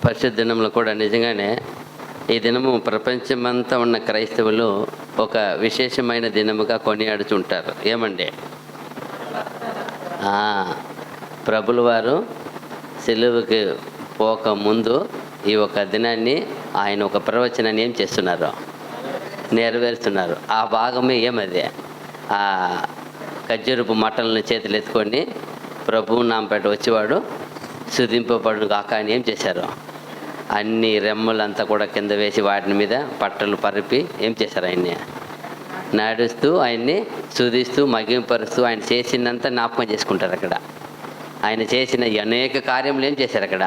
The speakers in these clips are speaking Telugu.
పరిశుద్ధ దినంలో కూడా నిజంగానే ఈ దినము ప్రపంచమంతా ఉన్న క్రైస్తవులు ఒక విశేషమైన దినముగా కొనియాడుతుంటారు. ఏమండి? ప్రభుల వారు సిలువకి పోక ముందు ఈ ఒక దినాన్ని ఆయన ఒక ప్రవచనాన్ని ఏం చేస్తున్నారు? నెరవేరుస్తున్నారు. ఆ భాగమే ఏమది? ఆ ఖర్జూరపు మట్టలను చేతులు ఎత్తుకొని ప్రభువు నాంపేట వచ్చేవాడు సుధింపబడును కాక అని ఏం చేశారు? అన్ని రెమ్మలంతా కూడా కింద వేసి వాటి మీద పట్టలు పరిపి ఏం చేశారు? ఆయన్ని నడుస్తూ ఆయన్ని స్తుతిస్తూ మగింపరుస్తూ ఆయన చేసినంత జ్ఞాపకం చేసుకుంటారు. అక్కడ ఆయన చేసిన అనేక కార్యములు ఏం చేశారు? అక్కడ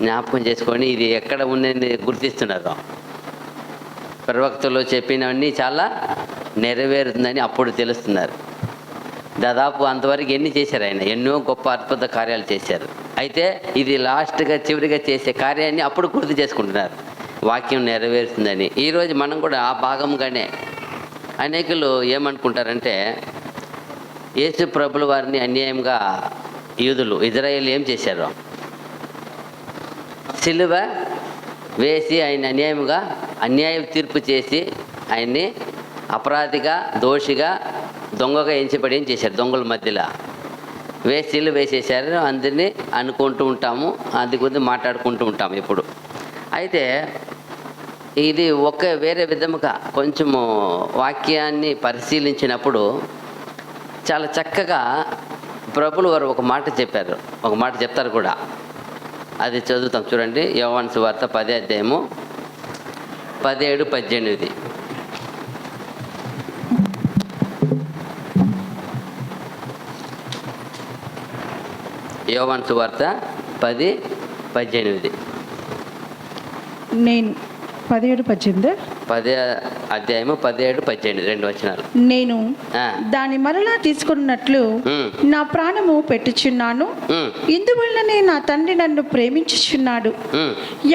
జ్ఞాపకం చేసుకొని ఇది ఎక్కడ ఉన్నది గుర్తిస్తున్నారు. ప్రవక్తలో చెప్పినవన్నీ చాలా నెరవేరుతుందని అప్పుడు తెలుస్తున్నారు. దాదాపు అంతవరకు ఎన్ని చేశారు? ఆయన ఎన్నో గొప్ప అద్భుత కార్యాలు చేశారు. అయితే ఇది లాస్ట్గా చివరిగా చేసే కార్యాన్ని అప్పుడు గుర్తు చేసుకుంటున్నారు. వాక్యం నెరవేరుతుందని. ఈరోజు మనం కూడా ఆ భాగంగానే అనేకులు ఏమనుకుంటారంటే యేసు ప్రభుల వారిని అన్యాయంగా యూదులు ఇజ్రాయేల్ ఏం చేశారు? సిలువ వేసి ఆయన అన్యాయ తీర్పు చేసి ఆయన్ని అపరాధిగా దోషిగా దొంగగా ఎంచబడి ఏం చేశారు? దొంగల మధ్యలో సిలువ వేసేసారు. అందరినీ అనుకుంటూ ఉంటాము, అది గురించి మాట్లాడుకుంటూ ఉంటాము ఇప్పుడు. అయితే ఇది వేరే విధముగా కొంచెము వాక్యాన్ని పరిశీలించినప్పుడు చాలా చక్కగా ప్రభులు వారు ఒక మాట చెప్పారు, ఒక మాట చెప్తారు కూడా. అది చదువుతాం చూడండి. యోహాను సువార్త 10వ అధ్యాయము 17, 18. యోహాను సువార్త 10, 18. నేను 17, 18 10వ అధ్యాయము 17, 18 2 వచనాలు. నేను దాని మరలా తీసుకున్నట్లు నా ప్రాణము పెట్టుచున్నాను, ఇందువల్లనే నా తండ్రి నన్ను ప్రేమించుచున్నాడు.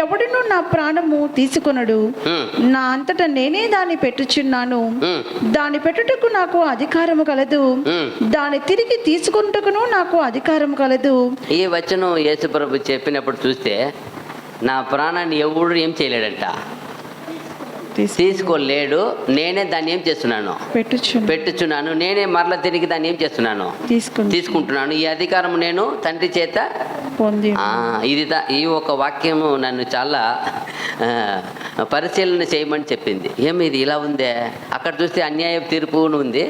ఎవడును నా ప్రాణము తీసుకొనడు, నా అంతటా నేనే దాన్ని పెట్టుచున్నాను. దాని పెట్టుటకు నాకు అధికారము కలదు, దాన్ని తిరిగి తీసుకొనుటకును నాకు అధికారం కలదు. ఈ వచనం యేసు ప్రభు చెప్పినప్పుడు చూస్తే నా ప్రాణాన్ని ఎవడు ఏం చేయలేడంట, తీసుకోలేడు. నేనే దాన్ని ఏం చేస్తున్నాను? పెట్టుచున్నాను. నేనే మరల తిరిగి దాన్ని ఏం చేస్తున్నాను? తీసుకుంటున్నాను. ఈ అధికారం నేను తండ్రి చేత పొంది. ఈ ఒక వాక్యము నన్ను చాలా పరిశీలన చేయమని చెప్పింది. ఏమి ఇది ఇలా ఉందే? అక్కడ చూస్తే అన్యాయ తీర్పు ఉంది,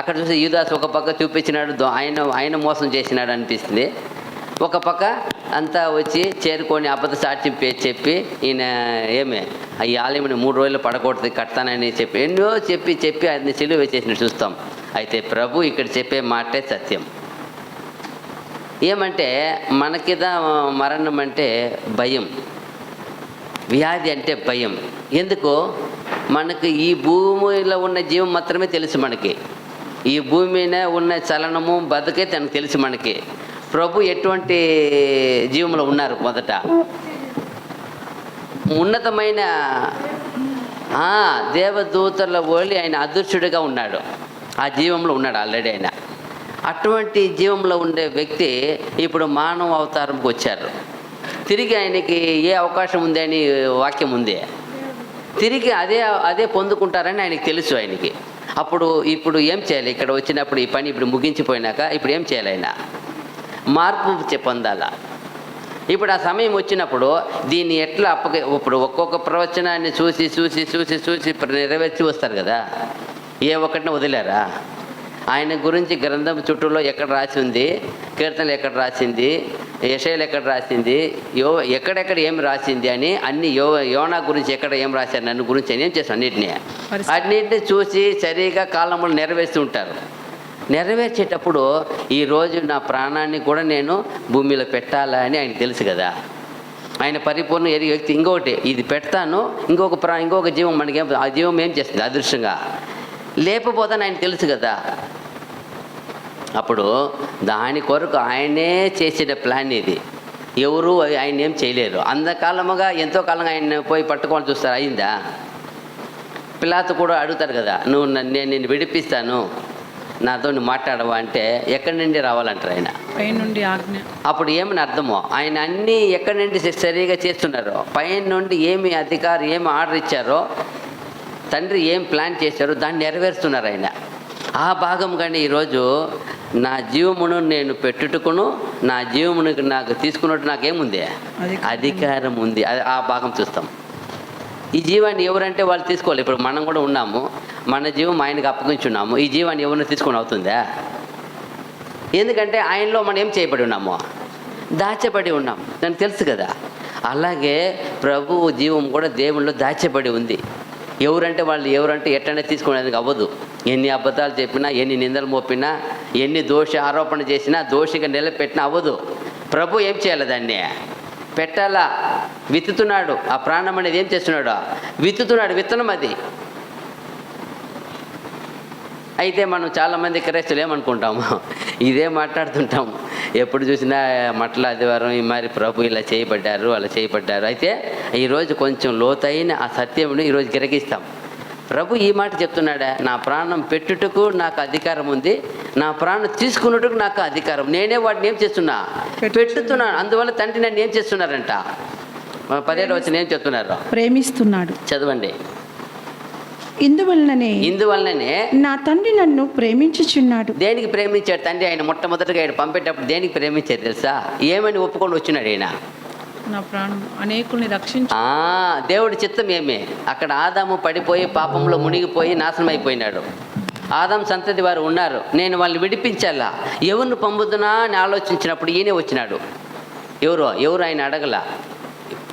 అక్కడ చూస్తే యూదాసు ఒక పక్క చూపించినాడు, ఆయన మోసం చేసినాడు అనిపిస్తుంది. ఒక పక్క అంతా వచ్చి చేరుకొని అబద్ధ సాక్ష్యం చెప్పి ఈయన ఈ ఆలయమని 3 రోజులు పడకూడదు కడతానని చెప్పి ఎన్నో చెప్పి ఆయన సిలువ వేసేసిన చూస్తాం. అయితే ప్రభు ఇక్కడ చెప్పే మాటే సత్యం. ఏమంటే మనకిదా మరణం అంటే భయం, వ్యాధి అంటే భయం. ఎందుకు? మనకు ఈ భూమిలో ఉన్న జీవం మాత్రమే తెలుసు. మనకి ఈ భూమి మీద ఉన్న చలనము బతుకే తనకు తెలుసు. మనకి ప్రభు ఎటువంటి జీవంలో ఉన్నారు? మొదట ఉన్నతమైన దేవదూతల ఓలి ఆయన అదృశ్యుడిగా ఉన్నాడు. ఆ జీవంలో ఉన్నాడు ఆల్రెడీ ఆయన. అటువంటి జీవంలో ఉండే వ్యక్తి ఇప్పుడు మానవ అవతారంకి వచ్చారు. తిరిగి ఆయనకి ఏ అవకాశం ఉంది అని వాక్యం ఉంది. తిరిగి అదే పొందుకుంటారని ఆయనకి తెలుసు. ఆయనకి ఇప్పుడు ఏం చేయాలి? ఇక్కడ వచ్చినప్పుడు ఈ పని ఇప్పుడు ముగించిపోయినాక ఇప్పుడు ఏం చేయాలి? ఆయన మార్పు పొందాలా. ఇప్పుడు ఆ సమయం వచ్చినప్పుడు దీన్ని ఎట్లా ఇప్పుడు ఒక్కొక్క ప్రవచనాన్ని చూసి నెరవేర్చి వస్తారు కదా. ఏ ఒక్కటిని వదిలేరా? ఆయన గురించి గ్రంథం చుట్టూలో ఎక్కడ రాసి ఉంది, కీర్తనలు ఎక్కడ రాసింది, యెషయాలు ఎక్కడ రాసింది, ఎక్కడెక్కడ ఏం రాసింది అని అన్ని యోనా గురించి ఎక్కడ ఏం రాశారు, నన్ను గురించి అని ఏం చేస్తాను అన్నింటినీ చూసి సరిగా కాలంలో నెరవేరుస్తూ ఉంటారు. నెరవేర్చేటప్పుడు ఈరోజు నా ప్రాణాన్ని కూడా నేను భూమిలో పెట్టాలా అని ఆయన తెలుసు కదా. ఆయన పరిపూర్ణ ఎరిగి వ్యక్తి. ఇంకొకటి ఇది పెడతాను, ఇంకొక జీవం మనకి ఆ జీవం ఏం చేస్తుంది? అదృశ్యంగా లేకపోతే ఆయన తెలుసు కదా. అప్పుడు దాని కొరకు ఆయనే చేసిన ప్లాన్ ఇది. ఎవరు ఆయన ఏం చేయలేరు. అంతకాలముగా ఎంతో కాలంగా ఆయన పోయి పట్టుకోవాలని చూస్తారు. అయిందా? పిలాతు కూడా అడుగుతారు కదా, నేను నిన్ను విడిపిస్తాను, నాతో మాట్లాడవా అంటే ఎక్కడి నుండి రావాలంటారు ఆయన. పై నుండి ఆజ్ఞ. అప్పుడు ఏమని అర్థమో, ఆయన అన్నీ ఎక్కడి నుండి సరిగా చేస్తున్నారో, పైన నుండి ఏమి అధికారం ఏమి ఆర్డర్ ఇచ్చారో, తండ్రి ఏం ప్లాన్ చేశారో దాన్ని నెరవేరుస్తున్నారు ఆయన. ఆ భాగం కానీ ఈరోజు నా జీవమును నేను పెట్టుటకును నా జీవమును నాకు తీసుకున్నట్టు నాకేముంది, అధికారం ఉంది. ఆ భాగం చూస్తాం. ఈ జీవాన్ని ఎవరంటే వాళ్ళు తీసుకోవాలి. ఇప్పుడు మనం కూడా ఉన్నాము, మన జీవం ఆయనకు అప్పగించున్నాము. ఈ జీవాన్ని ఎవరిని తీసుకొని అవుతుందా? ఎందుకంటే ఆయనలో మనం ఏం చేయబడి ఉన్నాము, దాచబడి ఉన్నాం, దానికి తెలుసు కదా. అలాగే ప్రభువు జీవం కూడా దేవునిలో దాచబడి ఉంది. ఎవరంటే ఎట్టనే తీసుకునేందుకు అవ్వదు. ఎన్ని అబద్ధాలు చెప్పినా, ఎన్ని నిందలు మోపినా, ఎన్ని దోష ఆరోపణ చేసినా, దోషిగా నిలబెట్టినా అవ్వదు. ప్రభు ఏం చేయాలి, దాన్ని పెట్టాలా. విత్తుతున్నాడు. ఆ ప్రాణం అనేది ఏం చేస్తున్నాడు, విత్తుతున్నాడు. విత్తనం అది. అయితే మనం చాలామంది క్రైస్తవులు ఏమనుకుంటాము, ఇదే మాట్లాడుతుంటాము ఎప్పుడు చూసినా మట్ల ఆదివారం మరి ప్రభు ఇలా చేయబడ్డారు, అలా చేయబడ్డారు. అయితే ఈరోజు కొంచెం లోతైన ఆ సత్యమును ఈరోజు గ్రహిస్తాం. ప్రభు ఈ మాట చెప్తున్నాడా, నా ప్రాణం పెట్టుటకు నాకు అధికారం ఉంది, నా ప్రాణం తీసుకున్నట్టుకు నాకు అధికారం. నేనే వాటిని ఏం చేస్తున్నా, పెట్టుతున్నాను. అందువల్ల తండ్రి నన్ను ఏం చేస్తున్నారంట, 17వ వచనం ఏం చెప్తున్నారు, ప్రేమిస్తున్నాడు. చదవండి. ఇందువలననే నా తండ్రి నన్ను ప్రేమించుచున్నాడు. దేనికి ప్రేమించాడు తండ్రి? ఆయన మొట్టమొదటిగా ఆయన పంపేటప్పుడు దేనికి ప్రేమించాడు తెలుసా? ఏమని ఒప్పుకొని వచ్చినాడు ఆయన, నా ప్రాణం అనేకుల్ని రక్షించు. దేవుడి చిత్తం ఏమి? అక్కడ ఆదాము పడిపోయి పాపంలో మునిగిపోయి నాశనం అయిపోయినాడు. ఆదాం సంతతి వారు ఉన్నారు, నేను వాళ్ళని విడిపించాలా, ఎవరిని పంపుతున్నా అని ఆలోచించినప్పుడు ఈయనే వచ్చినాడు. ఎవరు ఆయన అడగల.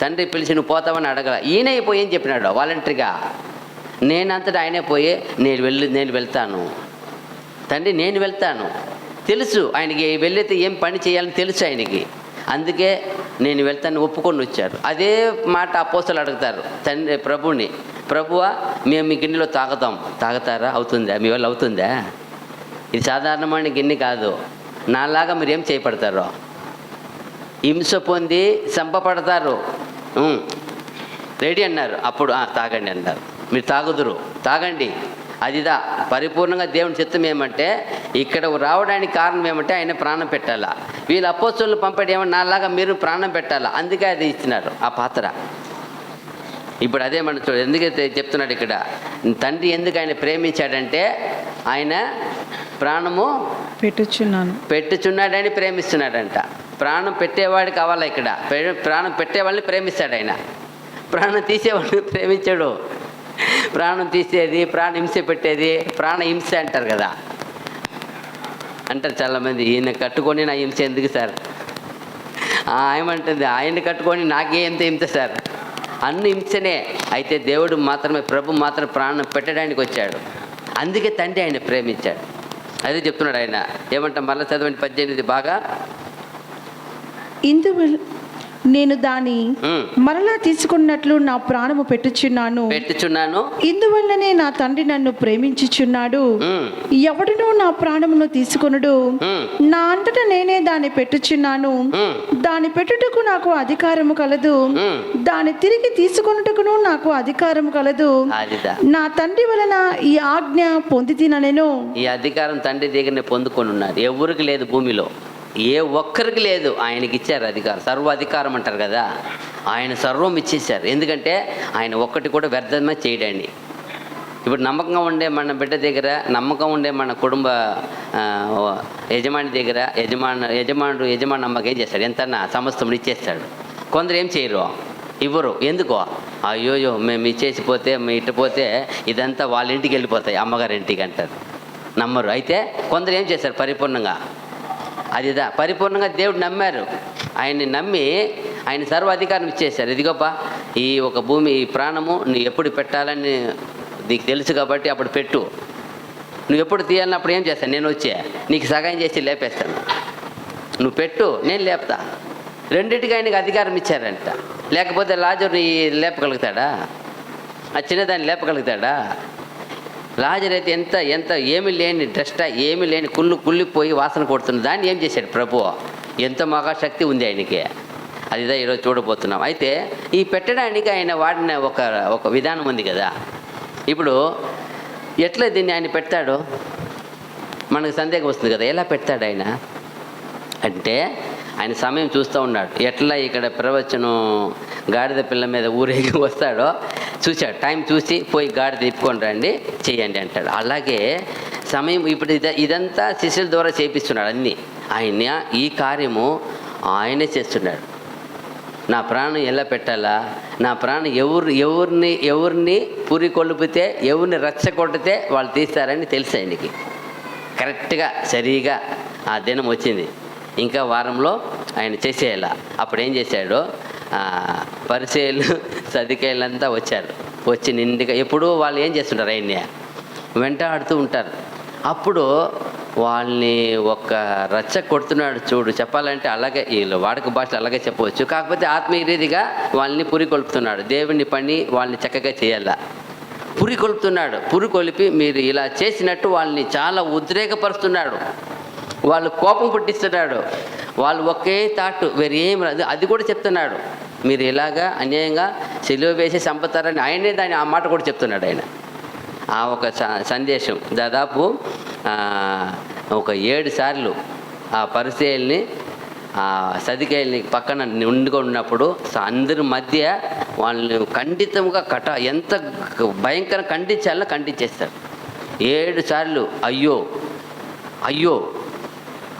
తండ్రి పిలిచి నువ్వు పోతావని అడగల. ఈయన పోయి ఏం చెప్పినాడు వాలంటరీగా, నేనంతటా ఆయనే పోయి నేను వెళ్తాను తండ్రి, నేను వెళ్తాను. తెలుసు ఆయనకి వెళ్ళితే ఏం పని చేయాలని తెలుసు ఆయనకి. అందుకే నేను వెళ్తాను ఒప్పుకొని వచ్చారు. అదే మాట అపోస్తలు అడుగుతారు తండ్రి ప్రభుని, ప్రభువా మేము మీ గిన్నెలో తాగుతారా? అవుతుందా? మీ వల్ల అవుతుందా? ఇది సాధారణమైన గిన్నె కాదు. నాలాగా మీరు ఏం చేయబడతారో, హింస పొంది చంపబడతారు. రెడీ అన్నారు. అప్పుడు తాగండి అన్నారు. మీరు తాగండి. అదిదా పరిపూర్ణంగా దేవుని చిత్తం ఏమంటే, ఇక్కడ రావడానికి కారణం ఏమంటే ఆయన ప్రాణం పెట్టాలా. వీళ్ళు అపోస్తలులు పంపడం ఏమన్నా నాలాగా మీరు ప్రాణం పెట్టాలా. అందుకే అది ఇచ్చినారు ఆ పాత్ర. ఇప్పుడు అదే మనం చూడ, ఎందుకైతే చెప్తున్నాడు ఇక్కడ, తండ్రి ఎందుకు ఆయన ప్రేమించాడంటే, ఆయన ప్రాణము పెట్టుచున్నాడని ప్రేమిస్తున్నాడంట. ప్రాణం పెట్టేవాడు కావాలా. ఇక్కడ ప్రాణం పెట్టేవాళ్ళని ప్రేమిస్తాడు ఆయన, ప్రాణం తీసేవాడిని ప్రేమించాడు. ప్రాణం తీసేది, ప్రాణ హింస పెట్టేది ప్రాణ హింస అంటారు కదా. అంటారు చాలామంది, ఈయన కట్టుకొని నా హింస ఎందుకు సార్? ఏమంటుంది, ఆయన్ని కట్టుకొని నాకే ఎంత హింస సార్? అన్ని హింసనే. అయితే దేవుడు మాత్రమే, ప్రభు మాత్రం ప్రాణం పెట్టడానికి వచ్చాడు. అందుకే తండ్రి ఆయన ప్రేమించాడు. అదే చెప్తున్నాడు ఆయన. ఏమంటాం మళ్ళీ చదవండి 18 బాగా. నేను దాని మరలా తీసుకున్నట్లు నా ప్రాణము పెట్టుచున్నాను. ఇందువల్లనే నా తండ్రి నన్ను ప్రేమించుచున్నాడు. ఎవడునూ నా ప్రాణమును తీసుకొనుడు. నా అంతటా నేనే దాన్ని పెట్టుచున్నాను. దాని పెట్టుటకు నాకు అధికారము కలదు, దాన్ని తిరిగి తీసుకొనుటకును నాకు అధికారము కలదు. నా తండ్రి వలన ఈ ఆజ్ఞ పొందితినెను. ఈ అధికారం తండ్రి దగ్గరనే పొందుకొని ఉన్నారు. ఎవరికి లేదు భూమిలో, ఏ ఒక్కరికి లేదు. ఆయనకి ఇచ్చారు అధికారం, సర్వాధికారం అంటారు కదా. ఆయన సర్వం ఇచ్చేశారు. ఎందుకంటే ఆయన ఒక్కటి కూడా వ్యర్థమే చేయడండి. ఇప్పుడు నమ్మకంగా ఉండే మన బిడ్డ దగ్గర, నమ్మకం ఉండే మన కుటుంబ యజమాని దగ్గర యజమానుడు నమ్మకం ఏం చేస్తాడు? ఎంతన్నా సమస్తం ఇచ్చేస్తాడు. కొందరు ఏం చేయరు, ఇవ్వరు. ఎందుకో, అయ్యోయో మేము ఇచ్చేసిపోతే ఇటుపోతే ఇదంతా వాళ్ళ ఇంటికి వెళ్ళిపోతాయి, అమ్మగారి ఇంటికి అంటారు. నమ్మరు. అయితే కొందరు ఏం చేస్తారు పరిపూర్ణంగా, అదిదా పరిపూర్ణంగా దేవుడు నమ్మారు. ఆయన్ని నమ్మి ఆయన సర్వాధికారం ఇచ్చేశారు. ఇదిగోపా ఈ ఒక భూమి, ఈ ప్రాణము నువ్వు ఎప్పుడు పెట్టాలని నీకు తెలుసు కాబట్టి అప్పుడు పెట్టు. నువ్వు ఎప్పుడు తీయాలని అప్పుడు ఏం చేస్తాను, నేను వచ్చే నీకు సహాయం చేసి లేపేస్తాను. నువ్వు పెట్టు, నేను లేపుతా. రెండింటికి ఆయనకి అధికారం ఇచ్చారంట. లేకపోతే లాజరుని లేపగలుగుతాడా? ఆ చిన్నదాన్ని లేపగలుగుతాడా? లాజర్ అయితే ఎంత ఏమీ లేని డ్రష్ట, ఏమీ లేని కుళ్ళిపోయి వాసన కొడుతున్న దాన్ని ఏం చేశాడు ప్రభు? ఎంత మహాశక్తి ఉంది ఆయనకి. అదిదా ఈరోజు చూడబోతున్నాం. అయితే ఈ పెట్టడానికి ఆయన వాడిన ఒక విధానం ఉంది కదా. ఇప్పుడు ఎట్లా దీన్ని ఆయన పెడతాడు మనకు సందేహం వస్తుంది కదా. ఎలా పెడతాడు ఆయన? అంటే ఆయన సమయం చూస్తూ ఉన్నాడు. ఎట్లా ఇక్కడ ప్రవచనం గాడిద పిల్ల మీద ఊరేగి వస్తాడో చూశాడు. టైం చూసి పోయి గాడిద తిప్పుకొని రండి, చెయ్యండి అంటాడు. అలాగే సమయం ఇప్పుడు ఇదంతా శిష్యుల ద్వారా చేపిస్తున్నాడు అన్నీ. ఆయన ఈ కార్యము ఆయనే చేస్తున్నాడు. నా ప్రాణం ఎలా పెట్టాలా, నా ప్రాణం ఎవరిని పురి కొలిపితే, ఎవరిని రెచ్చగొడితే వాళ్ళు తీస్తారని తెలుసు ఆయనకి. కరెక్ట్గా సరిగా ఆ దినం వచ్చింది. ఇంకా వారంలో ఆయన చేసేయాల. అప్పుడు ఏం చేశాడు, పరిచయలు సదికాయలంతా వచ్చారు. వచ్చి నిండుగా ఎప్పుడు వాళ్ళు ఏం చేస్తుంటారు, ఆయన్ని వెంటాడుతూ ఉంటారు. అప్పుడు వాళ్ళని ఒక రచ్చ కొడుతున్నాడు చూడు. చెప్పాలంటే అలాగే వీళ్ళు వాడుక భాషలో అలాగే చెప్పవచ్చు. కాకపోతే ఆత్మీయ రీతిగా వాళ్ళని పురికొల్పుతున్నాడు. దేవుని పని వాళ్ళని చక్కగా చేయాల. పురికొల్పుతున్నాడు. పురికొలిపి మీరు ఇలా చేసినట్టు వాళ్ళని చాలా ఉద్రేకపరుస్తున్నాడు. వాళ్ళు కోపం పుట్టిస్తున్నాడు. వాళ్ళు ఒకే తాటు, వేరేం రాదు. అది కూడా చెప్తున్నాడు. మీరు ఇలాగా అన్యాయంగా సిలువ వేసి చంపుతారని ఆయనే ఆ మాట కూడా చెప్తున్నాడు. ఆయన ఆ ఒక సందేశం దాదాపు ఒక 7 సార్లు ఆ పరిచయల్ని సదికాయల్ని పక్కన ఉండుగా ఉన్నప్పుడు అందరి మధ్య వాళ్ళని ఖండితంగా ఎంత భయంకరంగా ఖండించాలో ఖండించేస్తారు. 7 సార్లు అయ్యో అయ్యో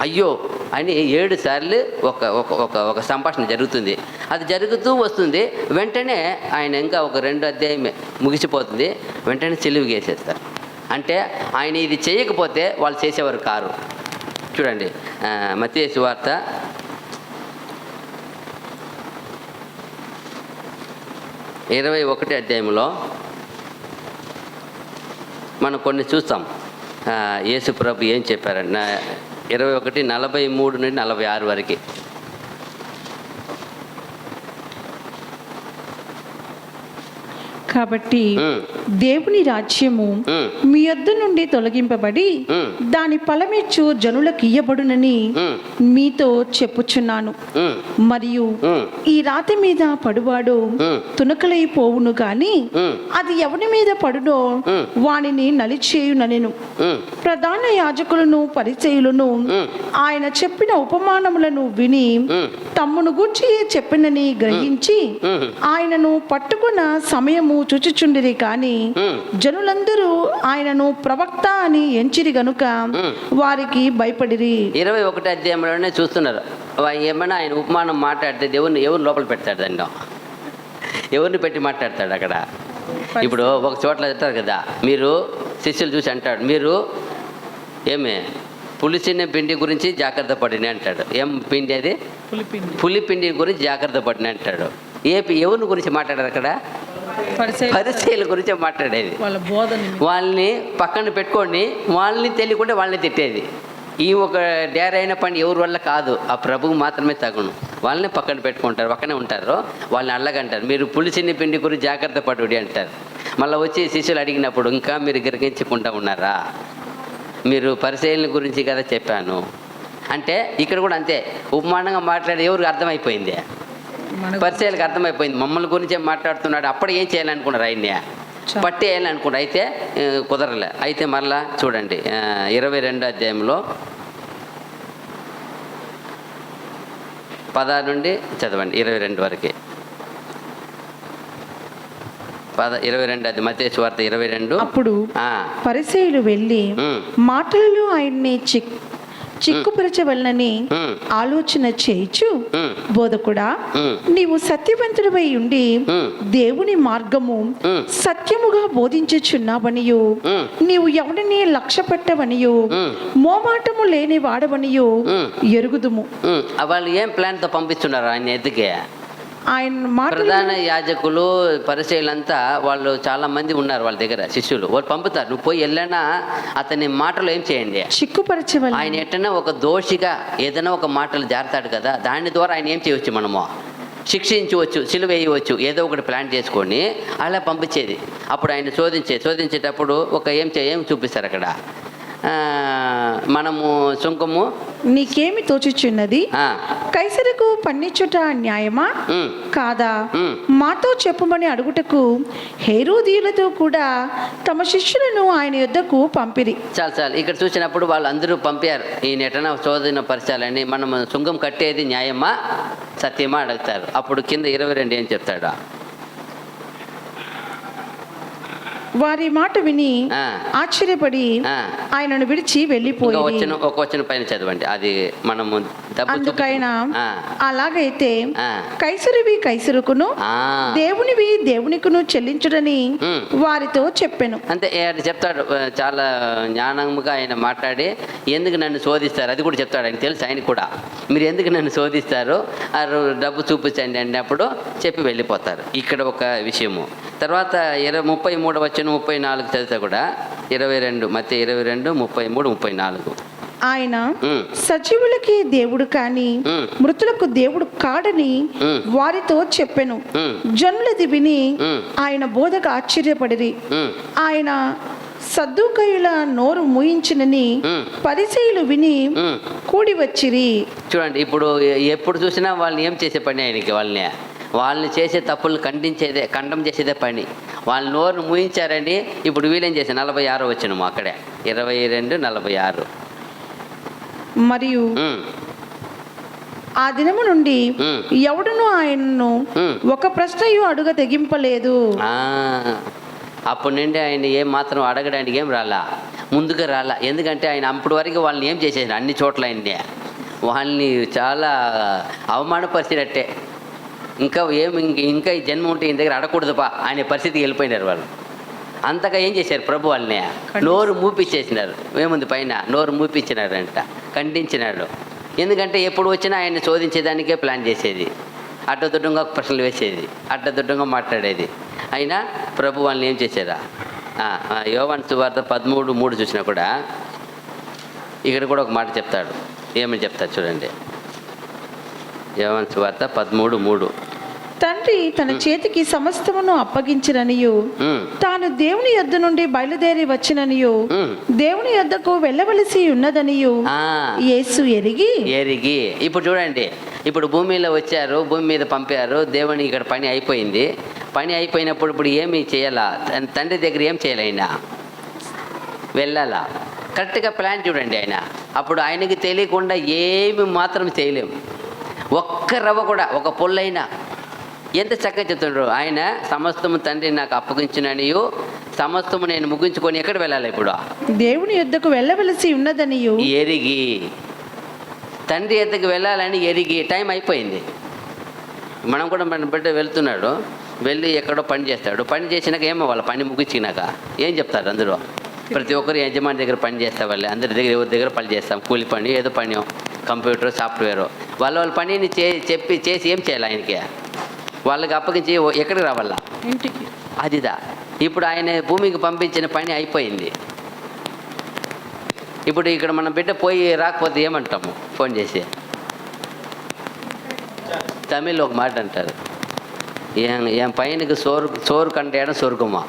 అయ్యో అని 7 సార్లు ఒక సంభాషణ జరుగుతుంది. అది జరుగుతూ వస్తుంది. వెంటనే ఆయన ఇంకా ఒక 2 అధ్యాయమే ముగిసిపోతుంది. వెంటనే సిలువకి వేసేస్తారు. అంటే ఆయన ఇది చేయకపోతే వాళ్ళు చేసేవారు కారు. చూడండి, మత్తయి సువార్త 21 అధ్యాయంలో మనం కొన్ని చూస్తాం. యేసు ప్రభు ఏం చెప్పారండి, 21:43 నుండి 46 వరకు. కాబట్టి దేవుని రాజ్యము మీ యొద్ద నుండి తొలగింపబడి దాని ఫలమిచ్చు జనులకు ఇయ్యబడునని మీతో చెప్పుచున్నాను. మరియు ఈ రాతి మీద పడువాడు తునకలైపోవును గాని అది ఎవరి మీద పడునో వానిని నలిచేయుననెను. ప్రధాన యాజకులను పరిసయ్యులను ఆయన చెప్పిన ఉపమానములను విని తమ్మును గూర్చి చెప్పినని గ్రహించి ఆయనను పట్టుకున్న సమయము చూచుచుండిరి. కానీ జనులందరూ ఆయనను ప్రవక్త అని ఎంచిరి గనుక వారికి భయపడిరి. 21 అధ్యాయంలోనే చూస్తున్నారు. ఏమన్నా ఆయన ఉపమానం మాట్లాడితే ఎవరిని లోపల పెడతాడు, దాన్ని ఎవరిని పెట్టి మాట్లాడతాడు అక్కడ. ఇప్పుడు ఒక చోట్ల చెప్తారు కదా, మీరు శిష్యులు చూసి అంటాడు, మీరు ఏమే పులిసిన పిండి గురించి జాగ్రత్త పడిన అంటాడు. ఏం పిండి అది? పులిపిండి గురించి జాగ్రత్త పడిన అంటాడు. ఎవరిని గురించి మాట్లాడారు అక్కడ? పరిచయాల గురించి మాట్లాడేది. వాళ్ళని పక్కన పెట్టుకొని వాళ్ళని తెలియకుండా వాళ్ళని తిట్టేది. ఈ ఒక డేరైన పని ఎవరి వల్ల కాదు, ఆ ప్రభువు మాత్రమే తగును. వాళ్ళని పక్కన పెట్టుకుంటారు, పక్కనే ఉంటారు. వాళ్ళని అల్లగంటారు, మీరు పులిసిన పిండి గురించి జాగ్రత్త పడుడి అంటారు. మళ్ళీ వచ్చి శిష్యులు అడిగినప్పుడు ఇంకా మీరు గ్రహించకుండా ఉన్నారా, మీరు పరిచయాల గురించి కదా చెప్పాను అంటే. ఇక్కడ కూడా అంతే, ఉపమానంగా మాట్లాడే ఎవరికి అర్థమైపోయింది, పరిచయాలకు అర్థమైపోయింది. మమ్మల్ని గురించే మాట్లాడుతున్నాడు. అప్పుడు ఏం చేయాలనుకున్నారు, ఆయన్ని పట్టి వేయాలనుకున్నారు. అయితే కుదరలే. అయితే మరలా చూడండి 22 అధ్యాయంలో 16 నుండి చదవండి 22 వరకు. 22 అది మత్తయి సువార్త 22. అప్పుడు పరిసయ్యులు వెళ్ళి మాటలలో ఆయన్ని చిక్కుపరచవలనని ఆలోచన చేయించు, బోధకుడా నీవు సత్యవంతుడివై ఉండి దేవుని మార్గము సత్యముగా బోధించుచున్నావనియు, నీవు ఎవరిని లక్ష్య పెట్టవనియు, మోమాటము లేని వాడవనియు ఎరుగుదుము. వాళ్ళు ఏం ప్లాన్తో పంపిస్తున్నారు ఆయన ఎదుగే? ఆయన ప్రధాన యాజకులు పరిచయులంతా వాళ్ళు చాలా మంది ఉన్నారు వాళ్ళ దగ్గర, శిష్యులు. వాళ్ళు పంపుతారు, నువ్వు పోయి వెళ్ళినా అతని మాటలు ఏం చేయండి, చిక్కుపరచవాలి. ఆయన ఎట్టన్నా ఒక దోషిగా ఏదైనా ఒక మాటలు జారుతాడు కదా, దాని ద్వారా ఆయన ఏం చేయవచ్చు, మనము శిక్షించవచ్చు, సిలువ వేయవచ్చు, ఏదో ఒకటి ప్లాన్ చేసుకొని అలా పంపించేది. అప్పుడు ఆయన శోధించేటప్పుడు ఒక ఏం చూపిస్తారు అక్కడ, మనము సుంకము నీకేమి తోచుచున్నది? ఆ, కైసరుకు పన్నిచ్చుట న్యాయమా ఉమ్, కాదా? ఉమ్. మాతో చెప్పుమని అడుగుటకు హేరోదీయులతో కూడా తమ శిష్యులను ఆయన యొద్దకు పంపిరి. చాలు ఇక్కడ చూసినప్పుడు వాళ్ళు అందరూ పంపారు ఈ ఎటన శోధన పరచాలని. మనం సుంకం కట్టేది న్యాయమా సత్యమా అడుగుతారు. అప్పుడు కింద 22 ఏం చెప్తాడు? వారి మాట విని ఆ, ఆశ్చర్యపడి ఆ. ఆయనను విడిచి వెళ్ళిపోయి. ఒక వచనం పైన చదవండి. అది మనము డబ్బు అందుకైనా ఆ, అలాగైతే ఆ. కైసరువి కైసరుకును ఆ. దేవునివి దేవునికును చెల్లించుడని ఉమ్. వారితో చెప్పెను. అంతే ఆయన చెప్తాడు. చాలా జ్ఞానంగా ఆయన మాట్లాడి ఎందుకు నన్ను శోధిస్తారు అది కూడా చెప్తాడు. ఆయన తెలుసు ఆయన కూడా, మీరు ఎందుకు నన్ను శోధిస్తారు, ఆ డబ్బు చూపించండి అన్నప్పుడు చెప్పి వెళ్ళిపోతారు. ఇక్కడ ఒక విషయము. తర్వాత 33 వచ్చిన 34 చదివితే కూడా 22 మధ్య 22, 33, 34 ఆయన ఉమ్, సజీవులకి దేవుడు కాని ఉమ్, మృతులకు దేవుడు కాడని ఉమ్, వారితో చెప్పెను. ఉమ్, జనులది విని ఉమ్, ఆయన బోధకు ఆశ్చర్యపడిరి. ఉమ్, ఆయన సద్దూకయుల నోరు మూయించినని ఉమ్. పరిసయ్యులు విని ఉమ్. కూడి వచ్చిరి. చూడండి ఇప్పుడు ఎప్పుడు చూసినా వాళ్ళని ఏం చేసే పని ఆయనకి, వాళ్ళని చేసే తప్పులు ఖండం చేసేదే పని. వాళ్ళ నోరును మూయించారండి. ఇప్పుడు వీళ్ళేం చేశారు? 46 వచ్చినము అక్కడే 22, 46. మరియు ఉమ్, ఆ దినము నుండి ఉమ్, ఎవడును ఆయనను ఉమ్. ఒక ప్రశ్నయు అడుగ తెగింపలేదు. ఆ, అప్పటి నుండి ఆయన ఏం మాత్రం అడగడానికి ఏం రాలా, ముందుగా రాలా. ఎందుకంటే ఆయన అప్పటి వరకు వాళ్ళని ఏం చేసేసారు? అన్ని చోట్ల ఆయన్ని వాళ్ళని చాలా అవమానపరిచినట్టే. ఇంకా ఈ జన్మ ఉంటే ఈయన దగ్గర అడగకూడదుపా అనే పరిస్థితికి వెళ్ళిపోయినారు వాళ్ళు. అంతగా ఏం చేశారు? ప్రభు వాళ్ళని నోరు మూపించేసినారు. ఏముంది పైన నోరు మూపించినారంట, ఖండించినాడు. ఎందుకంటే ఎప్పుడు వచ్చినా ఆయన్ని శోధించేదానికే ప్లాన్ చేసేది, అడ్డదిడ్డంగా ప్రశ్నలు వేసేది, అడ్డదిడ్డంగా మాట్లాడేది. అయినా ప్రభు వాళ్ళని ఏం చేశారా? యోవాను సువార్త 13:3 చూసినా కూడా ఇక్కడ కూడా ఒక మాట చెప్తాడు. ఏమని చెప్తాడు చూడండి. యోవాను సువార్త 13:3 తండ్రి తన చేతికి సమస్తమును అప్పగించిననియు తాను దేవుని యొద్ద నుండి బయలుదేరి వచ్చిననియు దేవుని యొద్దకు వెళ్ళవలసి ఉన్నదనియు యేసు ఎరిగి. ఇప్పుడు చూడండి, ఇప్పుడు భూమిలో వచ్చారు, భూమి మీద పంపారు, దేవుని ఇక్కడ పని అయిపోయింది. పని అయిపోయినప్పుడు ఇప్పుడు ఏమి చేయాలా? తండ్రి దగ్గర ఏం చేయాలి? ఆయన వెళ్ళాలా? కరెక్ట్గా ప్లాన్ చూడండి ఆయన. అప్పుడు ఆయనకి తెలియకుండా ఏమి మాత్రం చేయలేము. ఒక్క రవ్వ కూడా, ఒక పొల్లైనా. ఎంత చక్కగా చెప్తుండ్రు ఆయన. సమస్తము తండ్రి నాకు అప్పగించిననియు సమస్తము నేను ముగించుకొని ఎక్కడ వెళ్ళాలి? ఇప్పుడు దేవుని యొద్దకు వెళ్ళవలసి ఉన్నదనియు ఎరిగి, తండ్రి యొద్దకు వెళ్ళాలని ఎరిగి. టైం అయిపోయింది. మనం కూడా మన బిడ్డ వెళ్తున్నాడు, వెళ్ళి ఎక్కడో పని చేస్తాడు. పని చేసినాక ఏమో వాళ్ళ పని ముగించినాక ఏం చెప్తారు అందరూ? ప్రతి ఒక్కరు యజమాని దగ్గర పని చేస్తే వాళ్ళే, అందరి దగ్గర ఎవరి దగ్గర పని చేస్తాం, కూలి పని, ఏదో పని, కంప్యూటర్, సాఫ్ట్వేర్, వాళ్ళ పనిని చేసి ఏం చేయాలి? ఆయనకి వాళ్ళకి అప్పగించి ఎక్కడికి రావాలా? ఇంటికి. అదిదా ఇప్పుడు ఆయన భూమికి పంపించిన పని అయిపోయింది. ఇప్పుడు ఇక్కడ మన బిడ్డ పోయి రాకపోతే ఏమంటాము? ఫోన్ చేసి తమిళ్లో ఒక మాట అంటారు, ఏం పైనకి సోరు కంటేయడం స్వర్గమా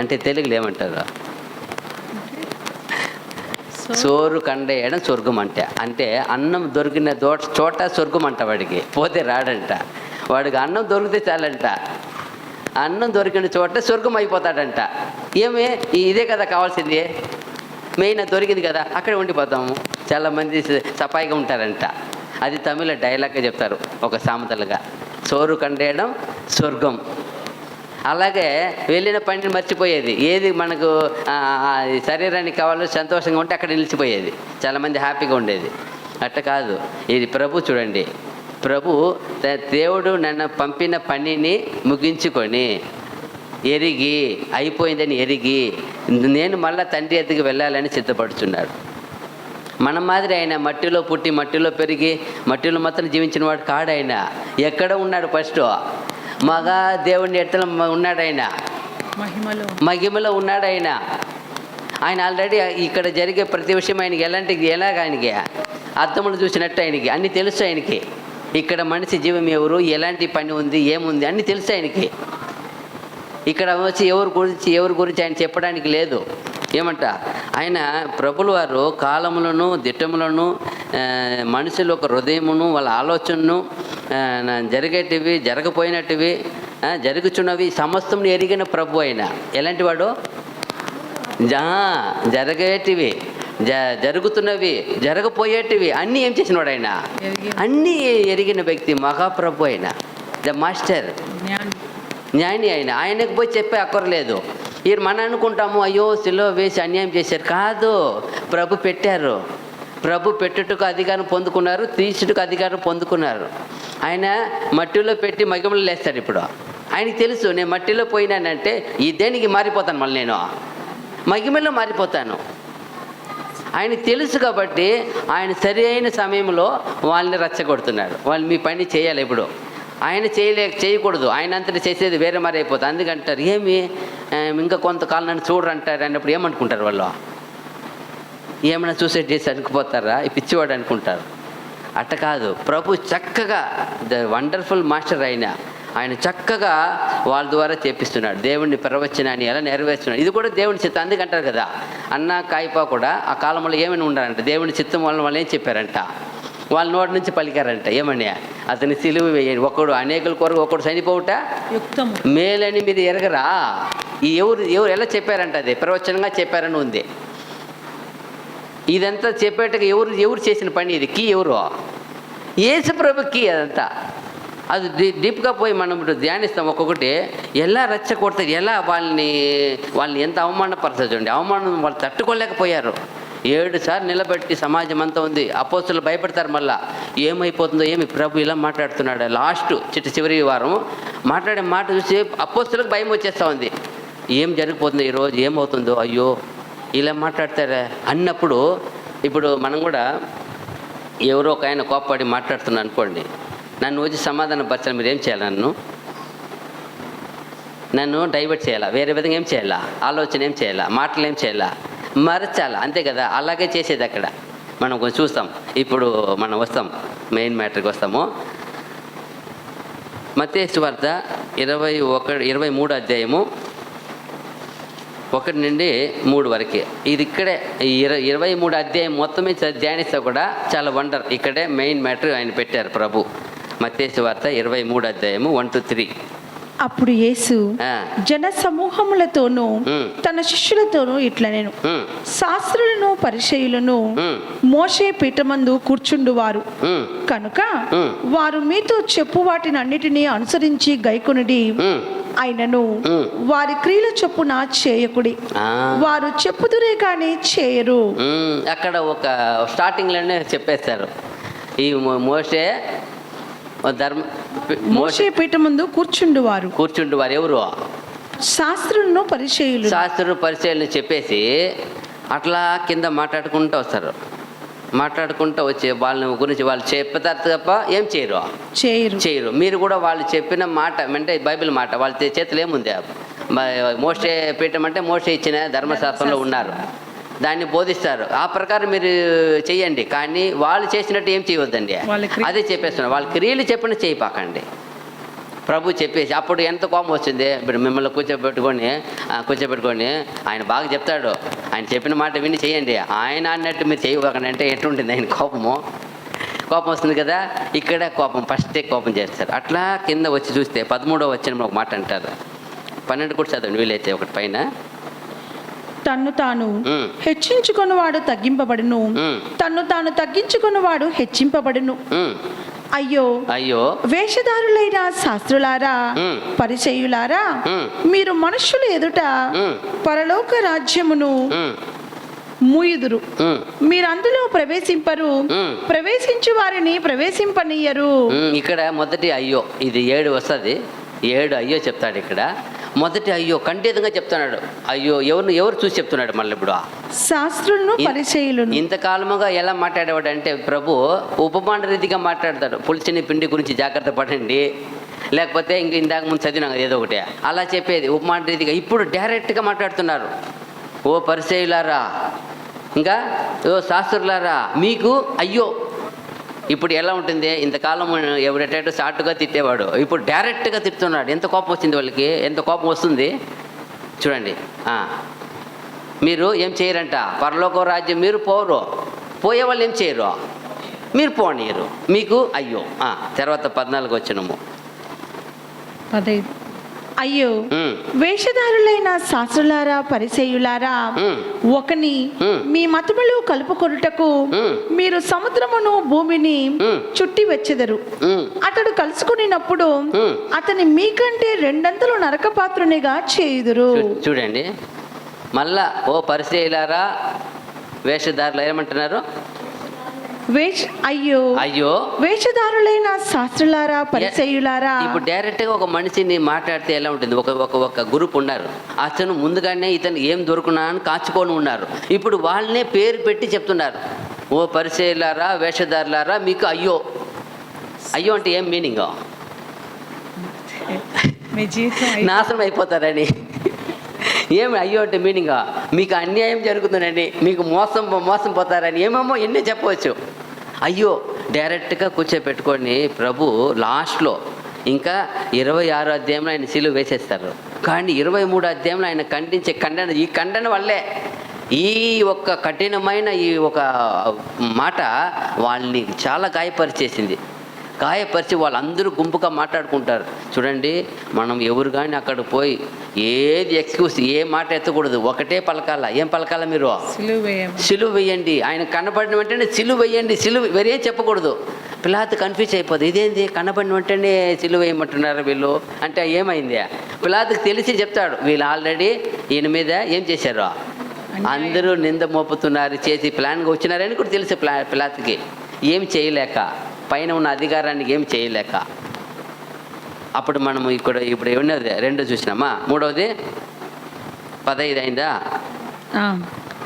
అంటే తెలుగులో ఏమంటారు? సోరు కండేయడం స్వర్గం అంటే అన్నం దొరికిన చోట స్వర్గం అంట. వాడికి పోతే రాడంట. వాడికి అన్నం దొరికితే చాలంట. అన్నం దొరికిన చోట స్వర్గం అయిపోతాడంట. ఏమే ఇదే కదా కావాల్సింది, మెయిన్ దొరికింది కదా, అక్కడే ఉండిపోతాము. చాలామంది సఫాయిగా ఉంటారంట. అది తమిళ డైలాగ్గా చెప్తారు ఒక సామెతలుగా, సోరు కండేయడం స్వర్గం. అలాగే వెళ్ళిన పనిని మర్చిపోయేది. ఏది మనకు శరీరానికి కావాలో సంతోషంగా ఉంటే అక్కడ నిలిచిపోయేది. చాలామంది హ్యాపీగా ఉండేది. అట్ట కాదు. ఇది ప్రభు చూడండి, ప్రభు దేవుడు నన్ను పంపిన పనిని ముగించుకొని ఎరిగి, అయిపోయిందని ఎరిగి, నేను మళ్ళీ తండ్రి ఎద్దుకు వెళ్ళాలని సిద్ధపడుతున్నాడు. మన మాదిరి ఆయన మట్టిలో పుట్టి మట్టిలో పెరిగి మట్టిలో మాత్రం జీవించిన వాడు కాడు. ఆయన ఎక్కడ ఉన్నాడు? ఫస్ట్ మగా దేవుని ఎడతలో ఉన్నాడు. ఆయన మహిమలో ఉన్నాడు. ఆయన ఆల్రెడీ ఇక్కడ జరిగే ప్రతి విషయం ఆయనకి ఎలాగ ఆయనకి అర్థములు చూసినట్టు ఆయనకి అన్నీ తెలుసు. ఆయనకి ఇక్కడ మనిషి జీవం ఎవరు, ఎలాంటి పని ఉంది, ఏముంది అన్నీ తెలుసు ఆయనకి. ఇక్కడ వచ్చి ఎవరి గురించి ఆయన చెప్పడానికి లేదు. ఏమంట ఆయన ప్రభుల వారు కాలములను దిట్టములను మనుషుల ఒక హృదయమును వాళ్ళ ఆలోచనను జరిగేటివి జరగపోయినటివి జరుగుచున్నవి సమస్తమును ఎరిగిన ప్రభు అయిన ఎలాంటి వాడు జరగేటివి జరుగుతున్నవి జరగపోయేటివి అన్నీ ఏం చేసినవాడు ఆయన అన్నీ ఎరిగిన వ్యక్తి మహాప్రభు అయిన ద మాస్టర్ జ్ఞాని అయిన ఆయనకు పోయి చెప్పే అక్కర్లేదు. ఈ మనం అనుకుంటాము అయ్యో సిలువ వేసి అన్యాయం చేశారు. కాదు, ప్రభు పెట్టారు. ప్రభు పెట్టుటకు అధికారం పొందుకున్నారు, తీర్చుటకు అధికారం పొందుకున్నారు. ఆయన మట్టిలో పెట్టి మహిమలు లేస్తాడు. ఇప్పుడు ఆయనకి తెలుసు నేను మట్టిలో పోయినానంటే ఈ దేనికి మారిపోతాను, మళ్ళీ నేను మహిమలో మారిపోతాను. ఆయనకి తెలుసు కాబట్టి ఆయన సరి అయిన సమయంలో వాళ్ళని రెచ్చగొడుతున్నాడు. వాళ్ళు మీ పని చేయాలి. ఇప్పుడు ఆయన చేయకూడదు, ఆయన అంతటి చేసేది వేరే మరి అయిపోతుంది. అందుకంటారు ఏమి ఇంకా కొంతకాలం నన్ను చూడరంటారు అన్నప్పుడు ఏమనుకుంటారు వాళ్ళు? ఏమైనా సూసైడ్ చేసి అనుకుపోతారా, ఈ పిచ్చివాడు అనుకుంటారు. అట్ట కాదు, ప్రభు చక్కగా ద వండర్ఫుల్ మాస్టర్ ఆయన చక్కగా వాళ్ళ ద్వారా చేపిస్తున్నాడు. దేవుడిని ప్రవచనాన్ని ఎలా నెరవేర్చున్నాడు. ఇది కూడా దేవుని చిత్తం. అందుకంటారు కదా, అన్న కాయపా కూడా ఆ కాలంలో ఏమైనా ఉండాలంట, దేవుని చిత్తం వలన వాళ్ళు ఏం చెప్పారంట, వాళ్ళ నోటి నుంచి పలికారంట. ఏమని? అతని సిలువ వేయండి, ఒకడు అనేకుల కొరకు ఒకడు చనిపోవుట మేలని మీరు ఎరగరా? ఈ ఎవరు ఎలా చెప్పారంట, అది ప్రవచనంగా చెప్పారని ఉంది. ఇదంతా చెప్పేటగా ఎవరు చేసిన పని? ఇది కీ ఎవరు? యేసు ప్రభు కీ. అదంతా అది డీప్గా పోయి మనం ధ్యానిస్తాం. ఒక్కొక్కటి ఎలా రెచ్చగొడతారు, ఎలా వాళ్ళని ఎంత అవమానపరచదు చూడండి. అవమానం వాళ్ళు తట్టుకోలేకపోయారు. 7 సార్లు నిలబెట్టి సమాజం అంతా ఉంది. అపోస్తులు భయపడతారు. మళ్ళా ఏమైపోతుందో ఏమి, ప్రభు ఇలా మాట్లాడుతున్నాడు. లాస్ట్ చివరి వారం మాట్లాడే మాట చూసి అపోస్తులకు భయం వచ్చేస్తూ ఉంది. ఏం జరిగిపోతుందో ఈరోజు, ఏమవుతుందో, అయ్యో ఇలా మాట్లాడతారా అన్నప్పుడు, ఇప్పుడు మనం కూడా ఎవరో ఒక ఆయన కోప్పడి మాట్లాడుతున్నాను అనుకోండి, నన్ను వచ్చి సమాధానం పరచాలి. మీరు ఏం చేయాలి? నన్ను డైవర్ట్ చేయాలా, వేరే విధంగా ఏం చేయాలా, ఆలోచన ఏం చేయాలా, మాటలు ఏం చేయాలా, మరచాలా, అంతే కదా. అలాగే చేసేది అక్కడ మనం కొంచెం చూస్తాం. ఇప్పుడు మనం వస్తాం, మెయిన్ మ్యాటర్కి వస్తాము. మత్తయి సువార్త 23 అధ్యాయము 1 నుండి 3 వరకు. ఇది ఇక్కడే 23 అధ్యాయం మొత్తం ధ్యానిస్తా కూడా చాలా వండర్. ఇక్కడే మెయిన్ మ్యాటర్ ఆయన పెట్టారు ప్రభు. మత్తయి సువార్త 23 అధ్యాయము 1-3. అప్పుడు యేసు జన సమూహములతోనూ తన శిష్యులతోనూ ఇట్లా నేను శాస్త్రులను పరిచయులను మోషే పీఠమందు కూర్చుండువారు కనుక వారు మీతో చెప్పు వాటిని అన్నిటినీ అనుసరించి గైకొనుడి. ఆయనను వారి క్రియల చొప్పున చేయకుడి. వారు చెప్పుదురే కానీ చేయరు. అక్కడ ఒక స్టార్టింగ్ లోనే చెప్పేస్తారు. ఈ మోషే పీఠ ముందు కూర్చుండువారు ఎవరు? శాస్త్రులను పరిచయులను చెప్పేసి అట్లా కింద మాట్లాడుకుంటూ వస్తారు. మాట్లాడుకుంటూ వచ్చి వాళ్ళ గురించి వాళ్ళు చెప్తారు తప్ప ఏం చేయరు. మీరు కూడా వాళ్ళు చెప్పిన మాట అంటే బైబిల్ మాట వాళ్ళ చేతులు ఏముంది? మోషే పీఠం అంటే మోషే ఇచ్చిన ధర్మశాస్త్రంలో ఉన్నారు, దాన్ని బోధిస్తారు. ఆ ప్రకారం మీరు చెయ్యండి, కానీ వాళ్ళు చేసినట్టు ఏం చేయవద్దండి. అదే చెప్పేస్తున్నారు. వాళ్ళ క్రియలు చెప్పిన చేయపాకండి. ప్రభు చెప్పేసి అప్పుడు ఎంత కోపం వచ్చింది. ఇప్పుడు మిమ్మల్ని కూర్చోబెట్టుకొని ఆయన బాగా చెప్తాడు, ఆయన చెప్పిన మాట విని చేయండి, ఆయన అన్నట్టు మీరు చేయకండి అంటే ఎట్లుంటుంది? ఆయన కోపం వస్తుంది కదా. ఇక్కడే ఫస్టే కోపం చేస్తారు. అట్లా కింద వచ్చి చూస్తే 13వ వచనంలో ఒక మాట అంటారు. 12 కూడా చదవండి వీలైతే. ఒకటి పైన తన్ను తాను హెచ్చించుకొనివాడు తగ్గింపబడును, తన్ను తాను తగ్గించుకొనివాడు హెచ్చింపబడును. అయ్యో వేషధారులైన శాస్త్రులారా పరిచయులారా, మీరు మనుష్యులు ఎదుట పరలోక రాజ్యమును మూయుదురు. మీరు అందులో ప్రవేశింపరు, ప్రవేశించు వారిని ప్రవేశింపనీయరు. ఇక్కడ మొదటి అయ్యో, ఇది 7 వస్తుంది. 7 అయ్యో చెప్తాడు ఇక్కడ. మొదటి అయ్యో ఖండితంగా చెప్తున్నాడు. అయ్యో ఎవరు చూసి చెప్తున్నాడు? మళ్ళీ ఇప్పుడు శాస్త్రులను పరిచయులను. ఇంతకాలముగా ఎలా మాట్లాడేవాడు అంటే ప్రభు ఉపమాన రీతిగా మాట్లాడతాడు. పులిచిన పిండి గురించి జాగ్రత్త పడండి, లేకపోతే ఇందాక ముందు చదివినాం ఏదో ఒకటి అలా చెప్పేది ఉపమాన రీతిగా. ఇప్పుడు డైరెక్ట్గా మాట్లాడుతున్నారు. ఓ పరిచయులారా, ఇంకా ఓ శాస్త్రులారా మీకు అయ్యో. ఇప్పుడు ఎలా ఉంటుంది? ఇంతకాలం ఎవరెటో షార్ట్గా తిట్టేవాడు, ఇప్పుడు డైరెక్ట్గా తిడుతున్నాడు. ఎంత కోపం వచ్చింది వాళ్ళకి, ఎంత కోపం వస్తుంది చూడండి. మీరు ఏం చేయరంట, పరలోక రాజ్యం మీరు పోరు, పోయే వాళ్ళు ఏం చేయరు, మీరు పోనీరు, మీకు అయ్యో. తర్వాత 14 వచనము. అయ్యో వేషధారులైన శాస్త్రులారా పరిసయ్యులారా, ఒకని మీ మతములు కలుపుకొనుటకు మీరు సముద్రమును భూమిని చుట్టి వచ్చెదరు. అతడు కలుసుకున్నప్పుడు అతని మీకంటే 2 అంతలు నరకపాత్రునిగా చేయుదురు. చూడండి మళ్ళా, ఓ పరిసయ్యులారా వేషధారులు ఏమంటున్నారు, అయ్యో వేషధారులైన శాస్త్రులారా పరిసయ్యులారా. ఇప్పుడు డైరెక్ట్ గా ఒక మనిషిని మాట్లాడితే ఎలా ఉంటుంది, ఒక గ్రూప్ ఉన్నారు, అతను ముందుగానే ఇతను ఏం దొరుకునా అని కాచుకొని ఉన్నారు. ఇప్పుడు వాళ్ళనే పేరు పెట్టి చెప్తున్నారు, ఓ పరిసయ్యులారా వేషధారులారా మీకు అయ్యో. అయ్యో అంటే ఏం మీనింగ్, నాశనం అయిపోతారని. ఏమి అయ్యో అంటే మీనింగా, మీకు అన్యాయం జరుగుతుందని, మీకు మోసం పోతారని, ఏమేమో ఎన్ని చెప్పవచ్చు. అయ్యో డైరెక్ట్గా కూర్చోపెట్టుకొని ప్రభు లాస్ట్లో ఇంకా 26 అధ్యాయంలో ఆయన సిలువ వేసేస్తారు. కానీ 23 అధ్యాయంలో ఆయన ఖండించే ఈ ఖండన వల్లే ఈ ఒక్క కఠినమైన ఈ ఒక మాట వాళ్ళని చాలా గాయపరిచేసింది. గాయపరిచి వాళ్ళందరూ గుంపుగా మాట్లాడుకుంటారు. చూడండి, మనం ఎవరు కానీ అక్కడ పోయి ఏది ఎక్స్క్యూజ్ ఏ మాట ఎత్తకూడదు, ఒకటే పలకాల. ఏం పలకాల, మీరు సిలువ వేయండి, ఆయన కనబడిన వెంటనే సిలువ వేయండి, సిలువ వేరే చెప్పకూడదు. పిలాతు కన్ఫ్యూజ్ అయిపోదు, ఇదేంది కనబడిన వెంటనే సిలువ వేయమంటున్నారు వీళ్ళు అంటే ఏమైంది. పిలాతుకు తెలిసి చెప్తాడు, వీళ్ళు ఆల్రెడీ ఈయన మీద ఏం చేశారు, అందరూ నింద మోపుతున్నారు, చేసి ప్లాన్గా వచ్చినారని కూడా తెలుసు పిలాతుకి. ఏం చేయలేక, పైన ఉన్న అధికారానికి ఏం చేయలేక, అప్పుడు మనము ఇప్పుడు ఏమన్నది 2 చూసినామా, 3వది 15 అయిందా,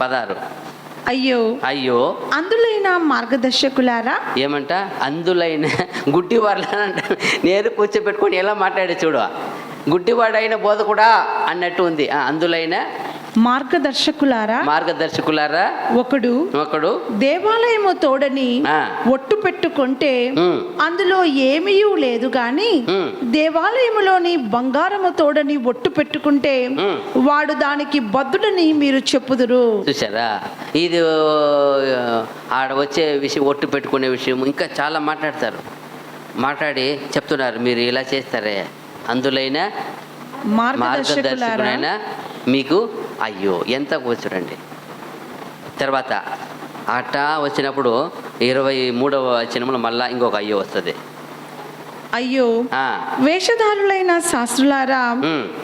16. అయ్యో అందులైన మార్గదర్శకులారా, ఏమంట అందులైన గుడ్డి వాళ్ళంట. నేరు కూర్చోబెట్టుకొని ఎలా మాట్లాడే చూడు, గుడ్డివాడైన బోధకుడా అన్నట్టు ఉంది. అందులైన మార్గదర్శకులారా, ఒకడు దేవాలయము తోడని ఒట్టు పెట్టుకుంటే అందులో ఏమీ లేదు గాని దేవాలయములోని బంగారము తోడని ఒట్టు పెట్టుకుంటే వాడు దానికి బద్దుడని మీరు చెప్పుదురు. చూసారా, ఇది ఆడ వచ్చే విషయం, ఒట్టు పెట్టుకునే విషయం ఇంకా చాలా మాట్లాడి చెప్తున్నారు, మీరు ఇలా చేస్తారే, అందులైన మార్గదర్శకులైనా మీకు అయ్యో. ఎంత చూడండి. తర్వాత అట్టా వచ్చినప్పుడు 23వ వచనంలో మళ్ళా ఇంకొక అయ్యో వస్తుంది. అయ్యో వేషధారులైన శాస్త్రులారా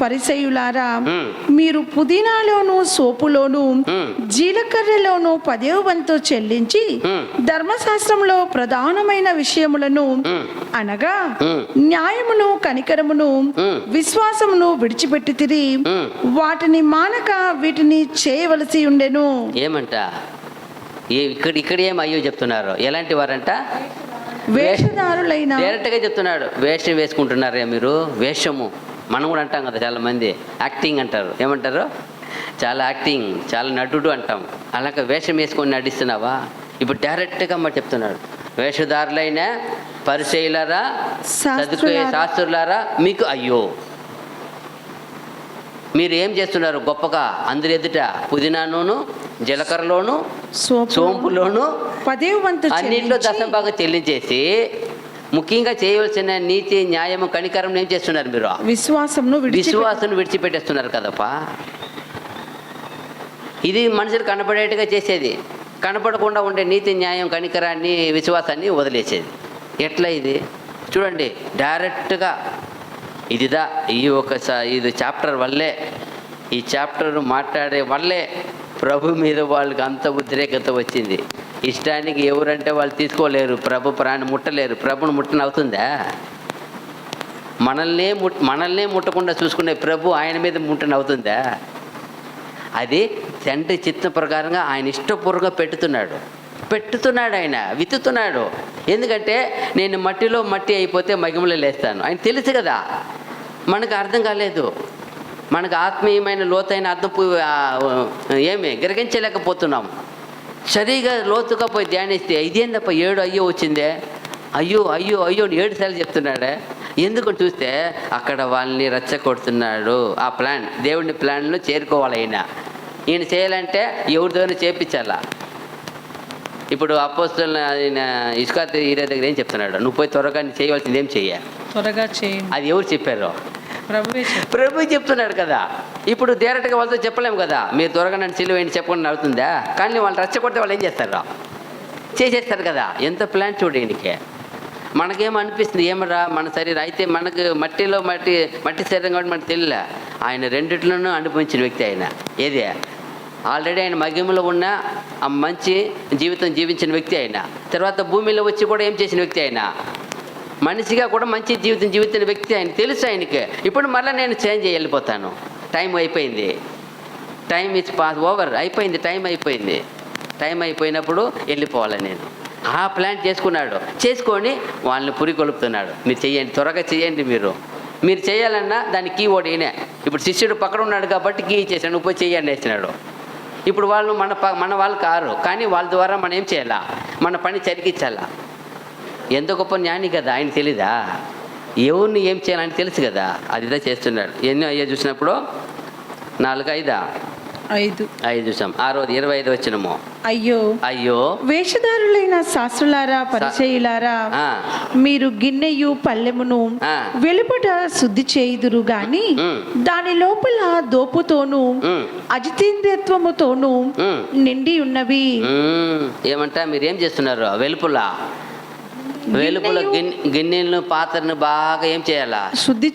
పరిసయ్యులారా, మీరు పుదీనాలోను సోపులోను జీలకర్రలోను 10వ వంతు చెల్లించి ధర్మశాస్త్రంలో ప్రధానమైన విషయములను అనగా న్యాయమును కనికరమును విశ్వాసమును విడిచిపెట్టితిరి, వాటిని మానక వీటిని చేయవలసి ఉండెను. ఏమంట ఇక్కడ ఏం అయ్యో చెప్తున్నారు, ఎలాంటి వారంట, వేషధారులైన. డైరెక్ట్గా చెప్తున్నాడు, వేషం వేసుకుంటున్నారే మీరు, వేషము. మనం కూడా అంటాం కదా, చాలా మంది యాక్టింగ్ అంటారు, ఏమంటారు, చాలా యాక్టింగ్, చాలా నటుడు అంటాం. అలాగే వేషం వేసుకొని నటిస్తున్నావా. ఇప్పుడు డైరెక్ట్గా మరి చెప్తున్నాడు, వేషధారులైన పరిసయ్యులారా శాస్త్రులారా మీకు అయ్యో. మీరు ఏం చేస్తున్నారు గొప్పగా, అందరి ఎదుట పుదీనాలోను జీలకర్రలోను సోంపులోను 10వ వంతు అన్నింటిలో దశంభాగం చెల్లించేసి ముఖ్యంగా చేయవలసిన నీతి న్యాయము కనికరం ఏం చేస్తున్నారు, మీరు విశ్వాసం విడిచిపెట్టేస్తున్నారు కదపా. ఇది మనుషులు కనపడేట్టుగా చేసేది, కనపడకుండా ఉండే నీతి న్యాయం కనికరాన్ని విశ్వాసాన్ని వదిలేసేది. ఎట్లా ఇది చూడండి, డైరెక్ట్గా ఇది చాప్టర్ వల్లే, ఈ చాప్టర్ మాట్లాడే వల్లే ప్రభు మీద వాళ్ళకి అంత ఉద్రేకత వచ్చింది. ఇష్టానికి ఎవరంటే వాళ్ళు తీసుకోలేరు, ప్రభు ప్రాణి ముట్టలేరు. ప్రభుని ముట్టని అవుతుందా, మనల్నే ముట్టకుండా చూసుకునే ప్రభు ఆయన మీద ముట్టని అవుతుందా. అది తండ్రి చిత్త ప్రకారంగా ఆయన ఇష్టపూర్వకంగా పెట్టుతున్నాడు, ఆయన విత్తుతున్నాడు. ఎందుకంటే నేను మట్టిలో మట్టి అయిపోతే మహిమలో లేస్తాను, ఆయన తెలుసు కదా. మనకు అర్థం కాలేదు, మనకు ఆత్మీయమైన లోతైన అర్థం గ్రహించలేకపోతున్నాం. సరిగా లోతుగా పోయి ధ్యానిస్తే ఇదేందప్ప 7 అయ్యో వచ్చిందే, అయ్యో 7 సార్లు చెప్తున్నాడే. ఎందుకు చూస్తే అక్కడ వాళ్ళని రెచ్చగొడుతున్నాడు. ఆ ప్లాన్, దేవుడిని ప్లాన్లో చేరుకోవాలి. అయినా ఈయన చేయాలంటే ఎవరిదైనా చేపించాలా. ఇప్పుడు అపోస్తలులు ఆయన ఇస్కరియోతు యూదా దగ్గర ఏం చెప్తున్నాడు? నువ్వు పోయి త్వరగా నీ చేయవలసింది ఏం చెయ్య, త్వరగా చేయండి. అది ఎవరు చెప్పారు? ప్రభు చెప్తున్నాడు కదా. ఇప్పుడు డైరెక్ట్గా వాళ్ళతో చెప్పలేము కదా, మీరు త్వరగా నన్ను సిలువ వేయండి చెప్పకుండా అవుతుందా? కానీ వాళ్ళు రెచ్చగొడితే వాళ్ళు ఏం చేస్తారు? చేసేస్తారు కదా. ఎంత ప్లాన్ చూడు ఈయనకి. మనకేమనిపిస్తుంది, ఏమరా మన శరీరం అయితే మనకు మట్టి శరీరం కాబట్టి మనకు తెలియలే. ఆయన రెండిట్లోనూ అనుభవించిన వ్యక్తి ఆయన. ఏది ఆల్రెడీ ఆయన మహిమలో ఉన్న ఆ మంచి జీవితం జీవించిన వ్యక్తి ఆయన. తర్వాత భూమిలో వచ్చి కూడా ఏం చేసిన వ్యక్తి ఆయన? మనిషిగా కూడా మంచి జీవితం జీవించిన వ్యక్తి ఆయన. తెలుసు ఆయనకి. ఇప్పుడు మళ్ళీ నేను చేంజ్ చేసి వెళ్ళిపోతాను, టైం అయిపోయింది, టైం ఇస్ పాస్ ఓవర్ అయిపోయింది, టైం అయిపోయినప్పుడు వెళ్ళిపోవాలి నేను. ఆ ప్లాన్ చేసుకున్నాడు. చేసుకొని వాళ్ళని పురికొలుపుతున్నాడు. మీరు చెయ్యండి, త్వరగా చేయండి. మీరు చేయాలన్నా దాని కీ ఓడి ఈయనే. ఇప్పుడు శిష్యుడు పక్కన ఉన్నాడు కాబట్టి కీ ఇచ్చేసాడు, నువ్వు పోయి చెయ్యండి వేసినాడు. ఇప్పుడు వాళ్ళు మన వాళ్ళు కారు, కానీ వాళ్ళ ద్వారా మనం ఏం చేయాలా? మన పని జరిగించాలా. ఎంత గొప్ప జ్ఞాని కదా, ఆయన తెలీదా? ఎవరిని ఏం చేయాలని తెలుసు కదా, అదిదా చేస్తున్నాడు. ఎన్నో అయ్యో చూసినప్పుడు 4-5 చూసాం. 6-25 వచ్చినము. అయ్యో వేషధారులైన శాస్త్రులారా, పరిచయులారా, మీరు గిన్నెయు పల్లెమును వెలుపట శుద్ధి చేయుదురు గాని దాని లోపల దోపుతోనూ అజితేంద్రియత్వముతోనూ నిండి ఉన్నవి. ఏమంటా మీరేం చేస్తున్నారు? వెలుపుల గిన్నెలను పాత్రను బాగా ఏం చేయాలా? శుద్ధి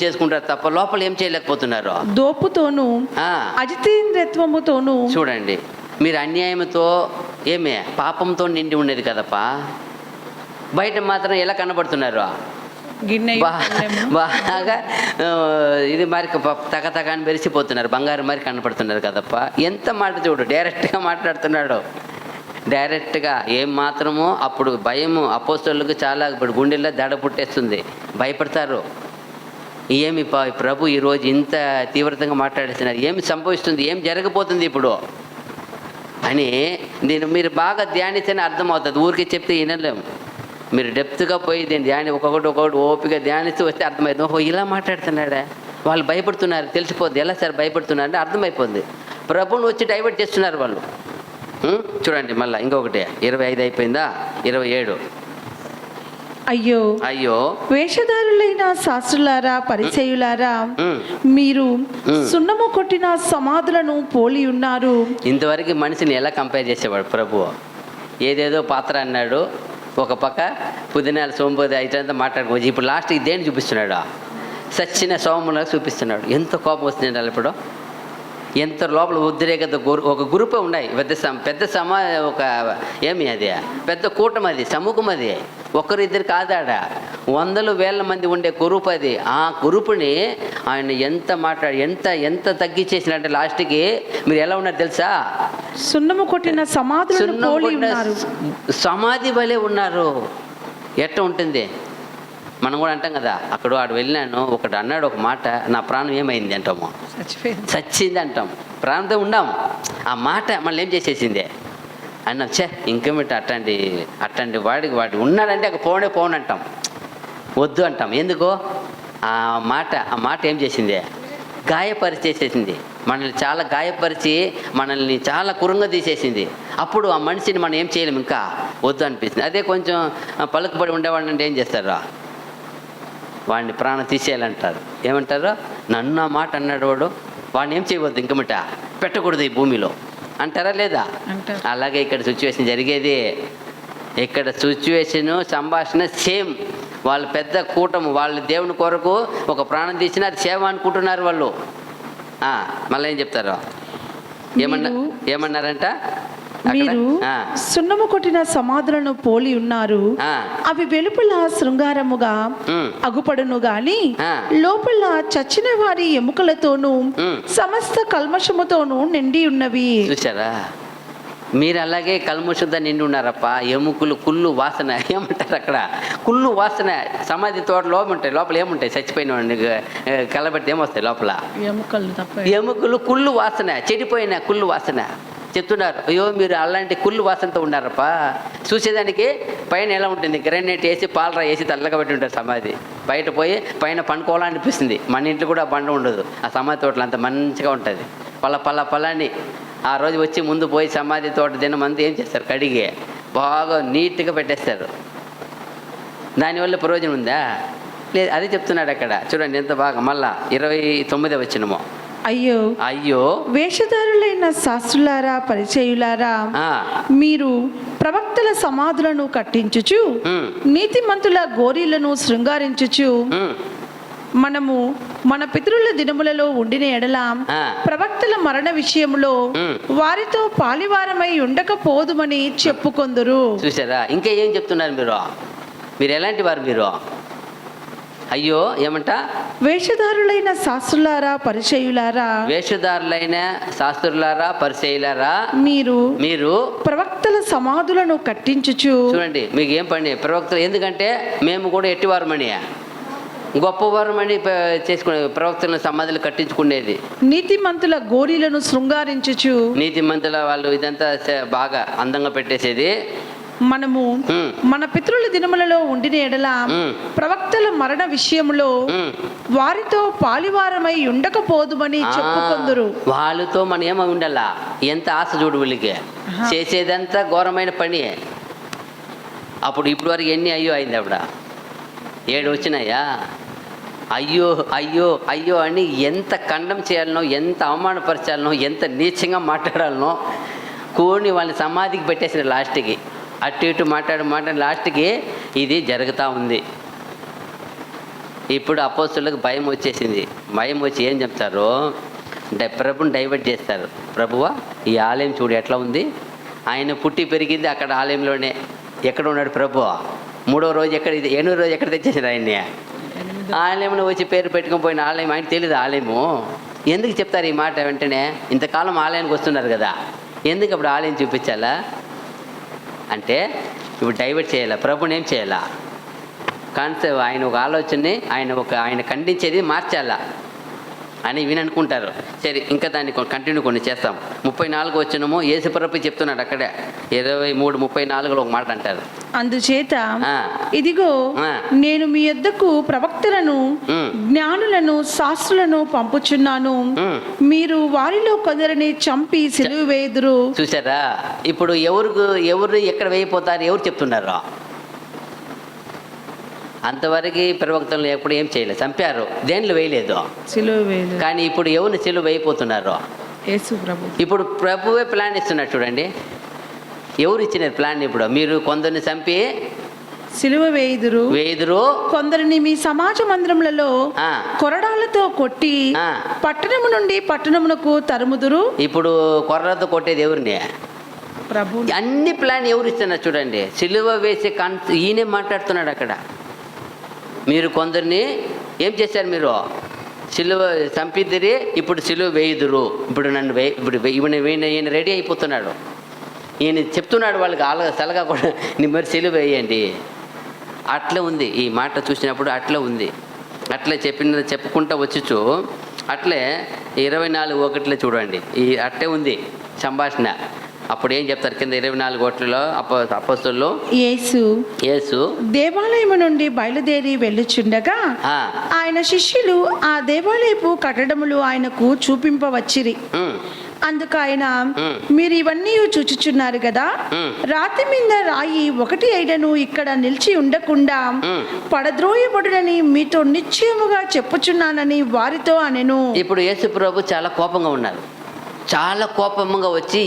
చేసుకుంటారు తప్ప లోపల ఏం చేయలేకపోతున్నారు. దోపుతోనూ అజితేంద్రియత్వముతోనూ. చూడండి, మీరు అన్యాయంతో పాపంతో నిండి ఉండేది కదప్పా. బయట మాత్రం ఎలా కనబడుతున్నారు? బాగా ఇది మరి తగతగా అని మెరిసిపోతున్నారు, బంగారు మరి కనపడుతున్నారు కదప్ప. ఎంత మాట చూడు, డైరెక్ట్గా మాట్లాడుతున్నాడు. డైరెక్ట్గా ఏం మాత్రమో అప్పుడు భయము అపోస్తలులకు చాలా ఇప్పుడు గుండెల్లో దడ పుట్టేస్తుంది, భయపడతారు. ఏమి ప్రభు ఈరోజు ఇంత తీవ్రంగా మాట్లాడేస్తున్నారు, ఏమి సంభవిస్తుంది, ఏం జరగబోతుంది ఇప్పుడు అని దీన్ని మీరు బాగా ధ్యానిస్తేనే అర్థమవుతుంది. ఊరికి చెప్తే వినలేము. మీరు డెప్త్గా పోయి దీన్ని ఒక్కొక్కటి ఓపిక ధ్యానిస్తూ వస్తే అర్థమవుతుంది. ఓహో ఇలా మాట్లాడుతున్నాడా, వాళ్ళు భయపడుతున్నారు, తెలిసిపోద్ది. ఎలా సార్ భయపడుతున్నారు అంటే అర్థమైపోద్ది. ప్రభుని వచ్చి డైవర్ట్ చేస్తున్నారు వాళ్ళు. చూడండి మళ్ళీ ఇంకొకటి 25 అయిపోయిందా, 27. అయ్యో వేషధారులైన శాస్త్రులారా, పరిచయులారా, మీరు సున్నము కొట్టిన సమాధులను పోలి ఉన్నారు. ఇంతవరకు మనిషిని ఎలా కంపేర్ చేసేవాడు ప్రభు? ఏదేదో పాత్ర అన్నాడు, ఒక పక్క పుదీనాల సోంబోది ఐటంతా మాట్లాడుకోవచ్చు. ఇప్పుడు లాస్ట్కి దేన్ని చూపిస్తున్నాడు? సచ్చిన సోములా చూపిస్తున్నాడు. ఎంత కోపం వస్తుంది ఇప్పుడు. ఎంత లోపల ఉద్రేకత. ఒక గ్రూపే ఉన్నాయి, పెద్ద కూటమి, అది సమూహం, అది ఒకరిద్దరు కాదాడ, 100,000 మంది ఉండే గ్రూప్ అది. ఆ గ్రూపుని ఆయన ఎంత తగ్గించేసినట్టే లాస్ట్కి మీరు ఎలా ఉన్నారు తెలుసా? సున్నము కొట్టిన సమాధి వలె ఉన్నారు. ఎట్ట ఉంటుంది? మనం కూడా అంటాం కదా, అక్కడ వాడు వెళ్ళినాను, ఒకడు అన్నాడు ఒక మాట, నా ప్రాణం ఏమైంది అంటాము, చచ్చింది అంటాం. ప్రాణంతో ఉండాము, ఆ మాట మళ్ళీ ఏం చేసేసిందే అన్నాం. ఇంకేమిటి అట్టండి వాడికి ఉన్నాడంటే అక్కడ పోనే అంటాం, వద్దు అంటాం. ఎందుకో ఆ మాట ఏం చేసిందే? గాయపరిచేసేసింది. మనల్ని చాలా గాయపరిచి మనల్ని చాలా కురంగా తీసేసింది. అప్పుడు ఆ మనిషిని మనం ఏం చేయలేము, ఇంకా వద్దు అనిపిస్తుంది. అదే కొంచెం పలుకుబడి ఉండేవాడిని అంటే ఏం చేస్తారు? వాడిని ప్రాణం తీసేయాలంటారు. ఏమంటారు? నన్ను ఆ మాట అన్నాడు వాడిని ఏం చేయవద్దు, ఇంకమిట పెట్టకూడదు ఈ భూమిలో అంటారా లేదా? అలాగే ఇక్కడ సిచ్యువేషన్ జరిగేది. ఇక్కడ సిచ్యువేషను సంభాషణ సేమ్. వాళ్ళు పెద్ద కూటము, వాళ్ళు దేవుని కొరకు ఒక ప్రాణం తీసినా అది సేవ అనుకుంటున్నారు వాళ్ళు. మళ్ళీ ఏం చెప్తారు? ఏమన్నారంట? మీరు సున్నము కొట్టిన సమాధులను పోలి ఉన్నారు. అవి వెలుపల శృంగారముగా అగుపడును గాని లోపల చచ్చిన వారి ఎముకలతోనూ సమస్త కల్మషముతోనూ నిండి ఉన్నవి. చూసారా? మీరు అలాగే కల్మషంతో నిండి ఉన్నారప్ప. ఎముకలు, కుళ్ళు వాసన. ఏమంటారు అక్కడ? కుళ్ళు వాసన. సమాధి తోట లోపల ఏముంటాయి? చచ్చిపోయిన కలబెడితే ఏమొస్తాయి లోపల? ఎముకలు, కుళ్ళు వాసన, చెడిపోయిన కుళ్ళు వాసన. చెప్తున్నారు, అయ్యో మీరు అలాంటి కుళ్ళు వాసనతో ఉన్నారప్ప. చూసేదానికి పైన ఎలా ఉంటుంది? గ్రానైట్ వేసి పాలరా వేసి తెల్లగా పెట్టి ఉంటారు సమాధి. బయట పోయి పైన పండుకోవాలనిపిస్తుంది. మన ఇంట్లో కూడా బండ ఉండదు, ఆ సమాధి తోటలో అంత మంచిగా ఉంటుంది. పలాని ఆ రోజు వచ్చి ముందు పోయి సమాధి తోట దినమంది ఏం చేస్తారు, కడిగి బాగా నీట్గా పెట్టేస్తారు. దానివల్ల ప్రయోజనం ఉందా? లేదు. అది చెప్తున్నాడు అక్కడ చూడండి ఎంత బాగా. మళ్ళా 29వ వచనము. అయ్యో అయ్యో వేషధారులైన శాస్త్రులారా పరిచయులారా, మీరు ప్రవక్తల సమాధులను కట్టించుచు నీతిమంతుల గోరీలను శృంగారించుచు మనము మన పితరుల దినములలో ఉండిన ఎడల ప్రవక్తల మరణ విషయంలో వారితో పాలివారమై ఉండకపోదుమని చెప్పుకొందురు. చూసారా? ఇంకా ఏం చెప్తున్నారు మీరు ఎలాంటి వారు? మీరు అయ్యో ఏమంట? వేషధారులైన శాస్త్రులారా పరిచయులారా, వేషధారులైన శాస్త్రులారా పరిచయులారా, మీరు ప్రవక్తల సమాధులను కట్టించుచు. చూడండి మీకు ఏం పని ప్రవక్తలు, ఎందుకంటే మేము కూడా ఎట్టివారమని గొప్పవారమని చేసుకునే ప్రవక్తలను సమాధులు కట్టించుకునేది. నీతిమంతుల గోరీలను శృంగారించుచు, నీతిమంతుల వాళ్ళు ఇదంతా బాగా అందంగా పెట్టేసేది. మనము మన పితరుల దినములలో ఉండిన ఎడల ప్రవక్తల మరణ విషయంలో వారితో పాలివారమై ఉండకపోదుమని చెప్పుకొందురు. వాళ్ళతో మనం ఏమై ఉండాలా? ఎంత ఆశ చూడు వీళ్ళకి, చేసేదంతా ఘోరమైన పని. అప్పుడు ఇప్పుడు వరకు ఎన్ని అయ్యో అయింది? అప్పుడు 7 వచ్చినాయా? అయ్యో అయ్యో అయ్యో అని ఎంత ఖండం చేయాలనో, ఎంత అవమానపరచాలనో, ఎంత నీచంగా మాట్లాడాలనో కూని వాళ్ళని సమాధికి పెట్టేసిన. లాస్ట్కి అటు ఇటు మాట్లాడి లాస్ట్కి ఇది జరుగుతూ ఉంది. ఇప్పుడు అపోస్తులకు భయం వచ్చేసింది. భయం వచ్చి ఏం చెప్తారు? ప్రభుని డైవర్ట్ చేస్తారు. ప్రభువా, ఈ ఆలయం చూడు ఎట్లా ఉంది. ఆయన పుట్టి పెరిగింది అక్కడ ఆలయంలోనే. ఎక్కడ ఉన్నాడు ప్రభు? 3వ రోజు ఎక్కడ, 8వ రోజు ఎక్కడ తెచ్చేసారు ఆయన్ని? ఆలయంలో వచ్చి పేరు పెట్టుకొని పోయిన ఆలయం. ఆయన తెలియదు ఆలయము. ఎందుకు చెప్తారు ఈ మాట వెంటనే? ఇంతకాలం ఆలయానికి వస్తున్నారు కదా, ఎందుకు అప్పుడు ఆలయం చూపించాలా? అంటే ఇప్పుడు డైవర్ట్ చేయాలా, ప్రభుని ఏం చేయాలా? కాన్సెప్ట్ ఆయన ఒక ఆలోచనని ఆయన ఖండించేది మార్చాలా అని విననుకుంటారు. సరే, ఇంకా దాన్ని కంటిన్యూ కొన్ని చేస్తాం. 34 వచనము యేసుప్రభు చెప్తున్నాడు అక్కడే 23:34 ఒక మాట అంటారు. అందుచేత ఇదిగో నేను మీ యొద్దకు ప్రవక్తలను జ్ఞానులను శాస్త్రులను పంపుచున్నాను, మీరు వారిలో కొందరిని చంపి సిలువ వేయుదురు. చూసారా? ఇప్పుడు ఎవరు ఎక్కడ వేయిపోతారు? ఎవరు చెప్తున్నారు? అంతవరకు ప్రవక్తలు ఎప్పుడు ఏం చేయలేదు, చంపారు, దేనిలో వేయలేదు, కానీ ఇప్పుడు ఎవరిని సిలువ వేయిపోతున్నారు? ఇప్పుడు ప్రభువే ప్లాన్ ఇస్తున్నారు. చూడండి, ఎవరు ఇచ్చినారు ప్లాన్? ఇప్పుడు మీరు కొందరిని చంపి సిలువ వేయుదురు, కొందరిని మీ సమాజ మందిరములలో కొరడాలతో కొట్టి పట్టణము నుండి పట్టణమునకు తరుముదురు. ఇప్పుడు కొర్రలతో కొట్టేది ఎవరిని? ప్రభు. అన్ని ప్లాన్ ఎవరు ఇస్తున్నారు? చూడండి, సిలువ వేసే ఈయనే మాట్లాడుతున్నాడు అక్కడ. మీరు కొందరిని ఏం చేశారు? మీరు సిలువ చంపిద్దరి, ఇప్పుడు సిలువ వేయుదురు. ఇప్పుడు నన్ను ఈయన రెడీ అయిపోతున్నాడు. ఈయన చెప్తున్నాడు వాళ్ళకి సలగా కూడా, మరి సిలువ వేయండి. అట్లే ఉంది ఈ మాట చూసినప్పుడు, అట్లే ఉంది. అట్లే చెప్పుకుంటూ వచ్చుచు అట్లే 24:1 చూడండి, ఈ అట్లే ఉంది సంభాషణ. అప్పుడు ఏం చెప్తారు కింద 24:1 అపోస్తలులు? యేసు దేవాలయము నుండి బయలుదేరి వెళ్ళుచుండగా ఆయన శిష్యులు ఆ దేవాలయపు కట్టడములు ఆయనకు చూపింపవచ్చిరి. అందుకు ఆయన, మీరు ఇవన్నీ చూచుచున్నారు కదా, రాతి మీద రాయి ఒకటి అయినను ఇక్కడ నిలిచి ఉండకుండా పడద్రోయబడునని మీతో నిశ్చయముగా చెప్పుచున్నానని వారితో అనెను. ఇప్పుడు యేసు ప్రభు చాలా కోపంగా ఉన్నారు. చాలా కోపంగా వచ్చి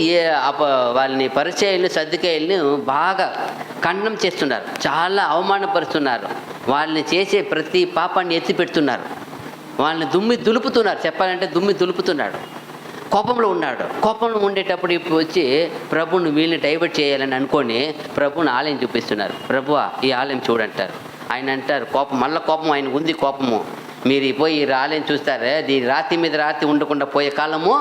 వాళ్ళని పరిచయాలను సర్దుకాయల్ని బాగా ఖండం చేస్తున్నారు, చాలా అవమానపరుస్తున్నారు. వాళ్ళని చేసే ప్రతి పాపాన్ని ఎత్తి పెడుతున్నారు, వాళ్ళని దులుపుతున్నారు. చెప్పాలంటే దులుపుతున్నాడు. కోపంలో ఉన్నాడు. కోపంలో ఉండేటప్పుడు ఇప్పుడు వచ్చి ప్రభుని వీళ్ళని డైవర్ట్ చేయాలని అనుకొని ప్రభుని ఆలయం చూపిస్తున్నారు. ప్రభువా, ఈ ఆలయం చూడంటారు. ఆయన అంటారు, మళ్ళీ కోపం ఆయనకు ఉంది. కోపము, మీరు పోయి ఈ ఆలయం చూస్తారే, దీని రాతి మీద రాతి ఉండకుండా పోయే కాలము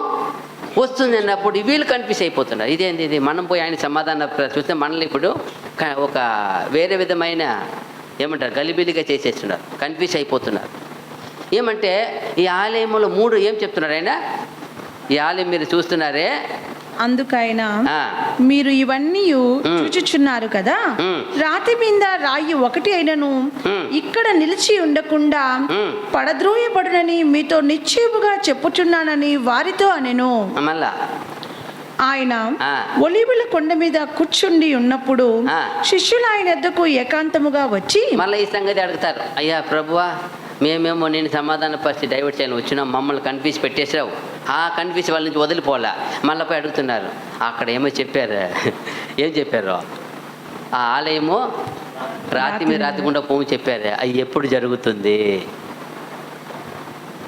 వస్తుంది అన్నప్పుడు వీళ్ళు కన్ఫ్యూజ్ అయిపోతున్నారు. ఇదేంది ఇది? మనం పోయి ఆయన సమాధానం చూస్తే మనల్ని ఇప్పుడు ఒక వేరే విధమైన ఏమంటారు గలిబిలిగా చేసేస్తున్నారు, కన్ఫ్యూజ్ అయిపోతున్నారు. ఏమంటే ఈ ఆలయంలో 3 ఏం చెప్తున్నారు ఆయన? ఈ ఆలయం మీరు చూస్తున్నారే, అందుకైన ఆ, మీరు ఇవన్నీ చూచుచున్నారు కదా, రాతి మీద రాయి ఒకటి అయినను ఇక్కడ నిలిచి ఉండకుండా పడద్రోయబడునని మీతో నిశ్చయముగా చెప్పుచున్నానని వారితో అనెను. మళ్ళా ఆయన ఆ. ఒలీవల కొండ మీద కూర్చుండి ఉన్నప్పుడు ఆ. శిష్యులు ఆయన వద్దకు ఏకాంతముగా వచ్చి మళ్ళీ ఈ సంగతి అడుగుతారు, అయ్యా ప్రభువా, మేమేమో నేను సమాధాన పరిస్థితి డైవర్ట్ చేయని వచ్చినాం, మమ్మల్ని కన్ఫ్యూజ్ పెట్టేసావు. ఆ కన్ఫ్యూజ్ వాళ్ళ నుంచి వదిలిపోలే. మళ్ళీ పోయి అడుగుతున్నారు, అక్కడ ఏమో చెప్పారు. ఏం చెప్పారు? ఆ ఆలయము రాతి మీద రాతికుండా పోము చెప్పారు. అది ఎప్పుడు జరుగుతుంది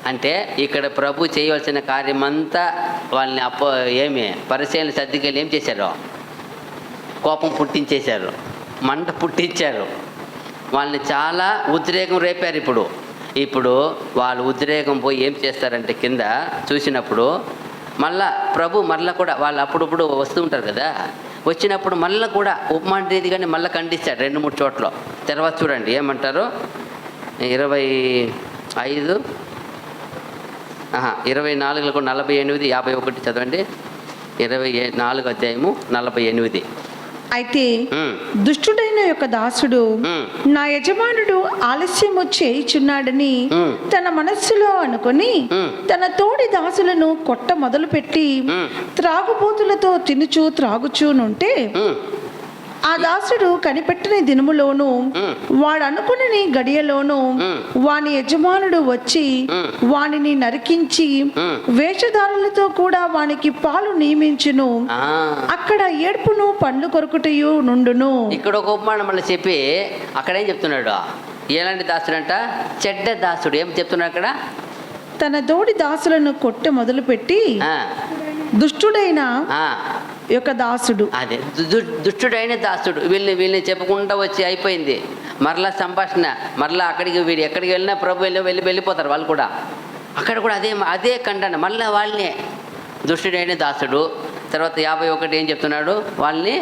అంటే ఇక్కడ ప్రభు చేయవలసిన కార్యమంతా వాళ్ళని ఏమి పరిచయాలు సర్దికెళ్ళి ఏం చేశారు? కోపం పుట్టించేశారు, మంట పుట్టించారు, వాళ్ళని చాలా ఉద్రేకం రేపారు. ఇప్పుడు వాళ్ళు ఉద్రేకం పోయి ఏం చేస్తారంటే కింద చూసినప్పుడు మళ్ళా ప్రభు మళ్ళీ కూడా వాళ్ళు అప్పుడప్పుడు వస్తూ ఉంటారు కదా, వచ్చినప్పుడు మళ్ళీ కూడా ఉపమాన రీతిగానే మళ్ళీ ఖండిస్తాడు 2-3 చోట్ల. తర్వాత చూడండి ఏమంటారు, 24 48 51 చదవండి. 24 అధ్యాయము 48. అయితే దుష్టుడైన యొక్క దాసుడు నా యజమానుడు ఆలస్యము చేయుచున్నాడని తన మనస్సులో అనుకొని తన తోడి దాసులను కొట్ట మొదలుపెట్టి త్రాగుబోతులతో తినుచు త్రాగుచూనుంటే ఆ దాసుడు కనిపెట్టిన దినములోను వాడు అనుకుని గడియలోను వాని యజమానుడు వచ్చి వానిని నరికించి వేషధారులతో కూడా వానికి పాలు నియమించును. అక్కడ ఏడ్పును పండ్లు కొరుకుటయు నుండును. ఇక్కడ ఒక ఉపమానం మళ్ళీ చెప్పి అక్కడ ఏం చెప్తున్నాడు? ఎలాంటి దాసుడు అంట? చెడ్డ దాసుడు. ఏం చెప్తున్నాడు అక్కడ? తన తోడి దాసులను కొట్ట మొదలుపెట్టి దుష్టుడైన యొక్క దాసుడు, అదే దుష్టుడైన దాసుడు. వీళ్ళని చెప్పకుండా వచ్చి అయిపోయింది. మరలా సంభాషణ, మరలా అక్కడికి వీడు ఎక్కడికి వెళ్ళినా ప్రభు వెళ్ళిపోతారు వాళ్ళు కూడా. అక్కడ కూడా అదే ఖండన, మళ్ళీ వాళ్ళనే దుష్టుడైన దాసుడు. తర్వాత 51 ఏం చెప్తున్నాడు? వాళ్ళని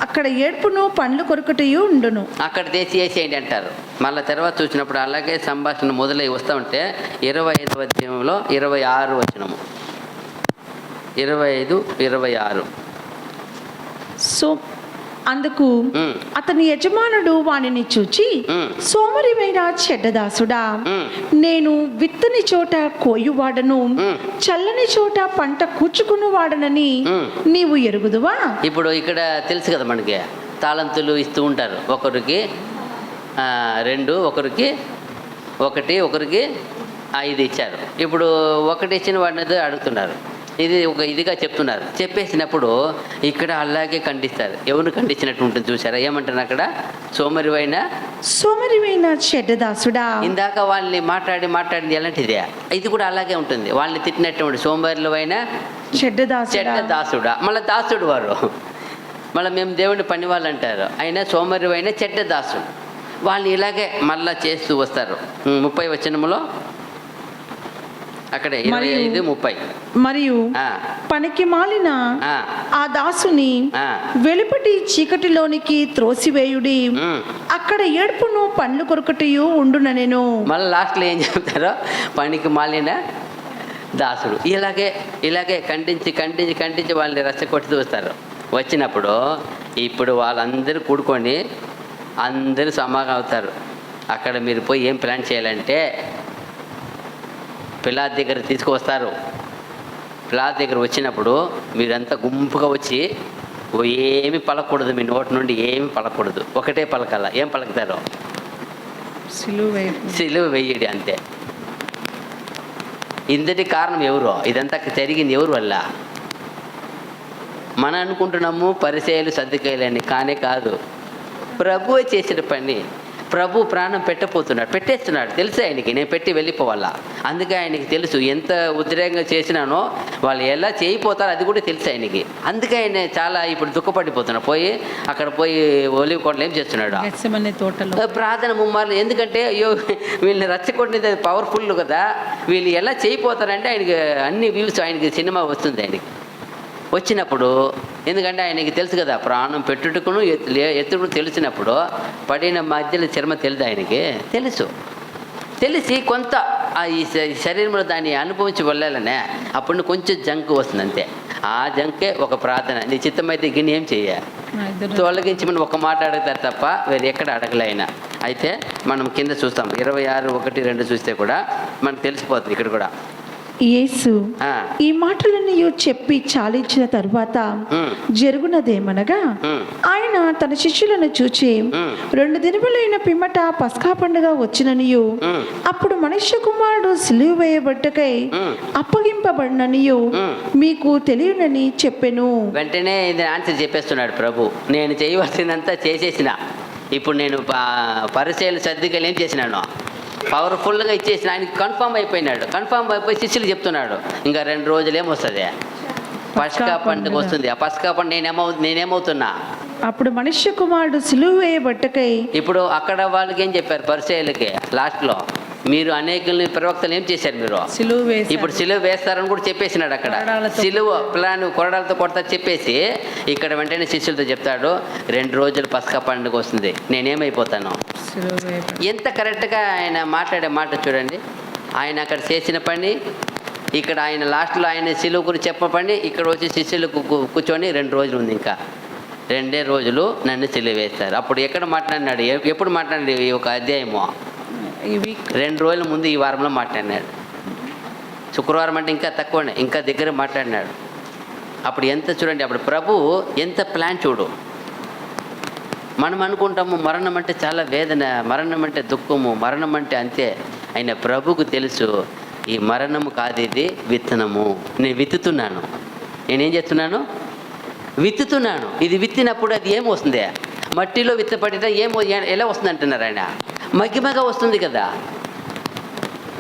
అక్కడ ఏడ్పును పండ్లు కొరుకుటయు ఉండును. అక్కడ వేసేయండి అంటారు. మళ్ళీ తర్వాత చూసినప్పుడు అలాగే సంభాషణ మొదలై వస్తూ ఉంటే 25వ అధ్యాయంలో 26 వచనము, 25, 26. సో అందుకు అతని యజమానుడు వానిని చూచి, సోమరివైన చెడ్డదాసుడా, నేను విత్తని చోట కోయువాడను, చల్లని చోట పంట కూర్చుకుని వాడనని నీవు ఎరుగుదువా? ఇప్పుడు ఇక్కడ తెలుసు కదా మనకి, తాళంతులు ఇస్తూ ఉంటారు. ఒకరికి 2, ఒకరికి 1, ఒకరికి 5 ఇచ్చారు. ఇప్పుడు 1 ఇచ్చిన వాడిని అడుగుతున్నారు. ఇది ఒక ఇదిగా చెప్తున్నారు. చెప్పేసినప్పుడు ఇక్కడ అలాగే ఖండిస్తారు. ఎవరు ఖండించినట్టు ఉంటుంది చూసారా? ఏమంటారు అక్కడ? సోమరివైన చెడ్డదాసుడా. ఇందాక వాళ్ళని మాట్లాడింది ఎలాంటిదే, ఇది కూడా అలాగే ఉంటుంది. వాళ్ళని తిట్టినటువంటి సోమరివైన చెడ్డదాసుడా. మళ్ళీ దాసుడు వారు, మళ్ళీ మేము దేవుడిని పని వాళ్ళు అంటారు. అయినా సోమరివైన చెడ్డదాసుడు. వాళ్ళు ఇలాగే మళ్ళా చేస్తూ వస్తారు. 30 వచనములో అక్కడే 25, 30. మరియు పనికి మాలిన ఆ దాసుని వెలుపటి చీకటిలోనికి త్రోసివేయుడి, అక్కడ ఏడ్పును పండ్లు కొరుకుటయు ఉండుననెను. మళ్ళీ లాస్ట్లో ఏం చెప్తారో, పనికి మాలిన దాసుడు. ఇలాగే ఖండించి వాళ్ళని రెచ్చగొట్టి చూస్తారు. వచ్చినప్పుడు ఇప్పుడు వాళ్ళందరూ కూడుకొని అందరూ సమాగం అవుతారు. అక్కడ మీరు పోయి ఏం ప్లాన్ చేయాలంటే పిల్లాడి దగ్గర తీసుకువస్తారు. పిల్లాడి దగ్గర వచ్చినప్పుడు మీరంతా గుంపుగా వచ్చి ఏమి పలకూడదు, మీ నోటి నుండి ఏమి పలకూడదు, ఒకటే పలకాల. ఏం పలుకుతారో? సిలువ వేయడి, అంతే. ఇంతటి కారణం ఎవరు? ఇదంతా జరిగింది ఎవరు వల్ల? మనం అనుకుంటున్నాము పరిచయాలు సర్దుకాయలని, కానే కాదు. ప్రభువే చేసిన పని. ప్రభు ప్రాణం పెట్టేస్తున్నాడు తెలుసు ఆయనకి, నేను పెట్టి వెళ్ళిపోవాలా. అందుకే ఆయనకి తెలుసు ఎంత ఉద్రేకంగా చేసినానో వాళ్ళు ఎలా చేయిపోతారో అది కూడా తెలుసు ఆయనకి. అందుకే ఆయన చాలా ఇప్పుడు దుఃఖపడిపోతున్నాడు. అక్కడ పోయి ఒలివ కొండలు ఏం చేస్తున్నాడు? ప్రార్థన ముమ్మార్లు. ఎందుకంటే అయ్యో వీళ్ళని రచ్చకొట్టినది పవర్ఫుల్ కదా, వీళ్ళు ఎలా చేయిపోతారంటే ఆయనకి అన్ని వ్యూస్, ఆయనకి సినిమా వస్తుంది ఆయనకి. వచ్చినప్పుడు ఎందుకంటే ఆయనకి తెలుసు కదా, ప్రాణం పెట్టుటకును ఎత్తుకు తెలిసినప్పుడు పడిన మధ్యలో చర్మ తెలుసు ఆయనకి. తెలిసి కొంత ఈ శరీరంలో దాన్ని అనుభవించి వెళ్ళాలనే అప్పుడు కొంచెం జంక్ వస్తుంది అంతే. ఆ జంకే ఒక ప్రార్థన, నీ చిత్తమైతే గిన్నె ఏం చెయ్య తొలగించి మనం ఒక మాట అడుగుతారు తప్ప వేరే ఎక్కడ అడగలేనా. అయితే మనం కింద చూస్తాం 26:1-2 చూస్తే కూడా మనకు తెలిసిపోతుంది ఇక్కడ కూడా. యేసు ఆ, ఈ మాటలన్నీ చెప్పి చాలించిన తరువాత జరుగునదేమనగా, ఆయన తన శిష్యులను చూచి 2 దినములైన పిమ్మట పస్కా పండుగ వచ్చిననియు అప్పుడు మనుష్య కుమారుడు సిలువ వేయబట్టకై అప్పగింపబడిననియు మీకు తెలియనని చెప్పెను. వెంటనే ఇది ఆన్సర్ చెప్పేస్తున్నాడు ప్రభు. నేను చేయవలసిందంతా చేసేసిన, ఇప్పుడు నేను పరిచయాలు సర్దికలు ఏం చేసినాను, పవర్ఫుల్గా ఇచ్చేసిన. ఆయనకి కన్ఫామ్ అయిపోయినాడు. కన్ఫామ్ అయిపోయి శిష్యులు చెప్తున్నాడు, ఇంకా 2 రోజులు ఏమొస్తుంది, పస్కా పండుగ వస్తుంది. ఆ పస్కా పండుగ నేనేమవుతున్నా, అప్పుడు మనుష్య కుమారుడు సిలువ వేయబట్టకై. ఇప్పుడు అక్కడ వాళ్ళకి ఏం చెప్పారు పరిచయాలకి లాస్ట్లో, మీరు అనేకుల్ని ప్రవక్తలు ఏం చేశారు, మీరు ఇప్పుడు సిలువ వేస్తారని కూడా చెప్పేసినాడు. అక్కడ సిలువ ప్లాన్ కొరడాలతో కొడతా చెప్పేసి ఇక్కడ వెంటనే శిష్యులతో చెప్తాడు, 2 రోజులు పస్కా పండుగ వస్తుంది, నేనేమైపోతాను. ఎంత కరెక్ట్గా ఆయన మాట్లాడే మాట చూడండి. ఆయన అక్కడ చేసిన పని, ఇక్కడ ఆయన లాస్ట్లో ఆయన సిలువ గురించి చెప్ప పని, ఇక్కడ వచ్చి శిష్యులు కూర్చొని 2 రోజులు ఉంది, ఇంకా 2 రోజులు నన్ను సిలువ వేస్తారు. అప్పుడు ఎక్కడ మాట్లాడినాడు, ఎప్పుడు మాట్లాడినాడు, ఈ ఒక అధ్యాయము 2 రోజుల ముందు ఈ వారంలో మాట్లాడినాడు. శుక్రవారం అంటే ఇంకా తక్కువనే, ఇంకా దగ్గర మాట్లాడినాడు. అప్పుడు ఎంత చూడండి, అప్పుడు ప్రభు ఎంత ప్లాన్ చూడు. మనం అనుకుంటాము మరణం అంటే చాలా వేదన, మరణం అంటే దుఃఖము, మరణం అంటే అంతే. అయిన ప్రభుకు తెలుసు ఈ మరణము కాదు, ఇది విత్తనము. నేను విత్తుతున్నాను. నేనేం చేస్తున్నాను, విత్తుతున్నాను. ఇది విత్తినప్పుడు అది ఏమొస్తుంది, మట్టిలో విత్తపడితే ఎలా వస్తుంది అంటున్నారు ఆయన, మగ్గిమగా వస్తుంది కదా.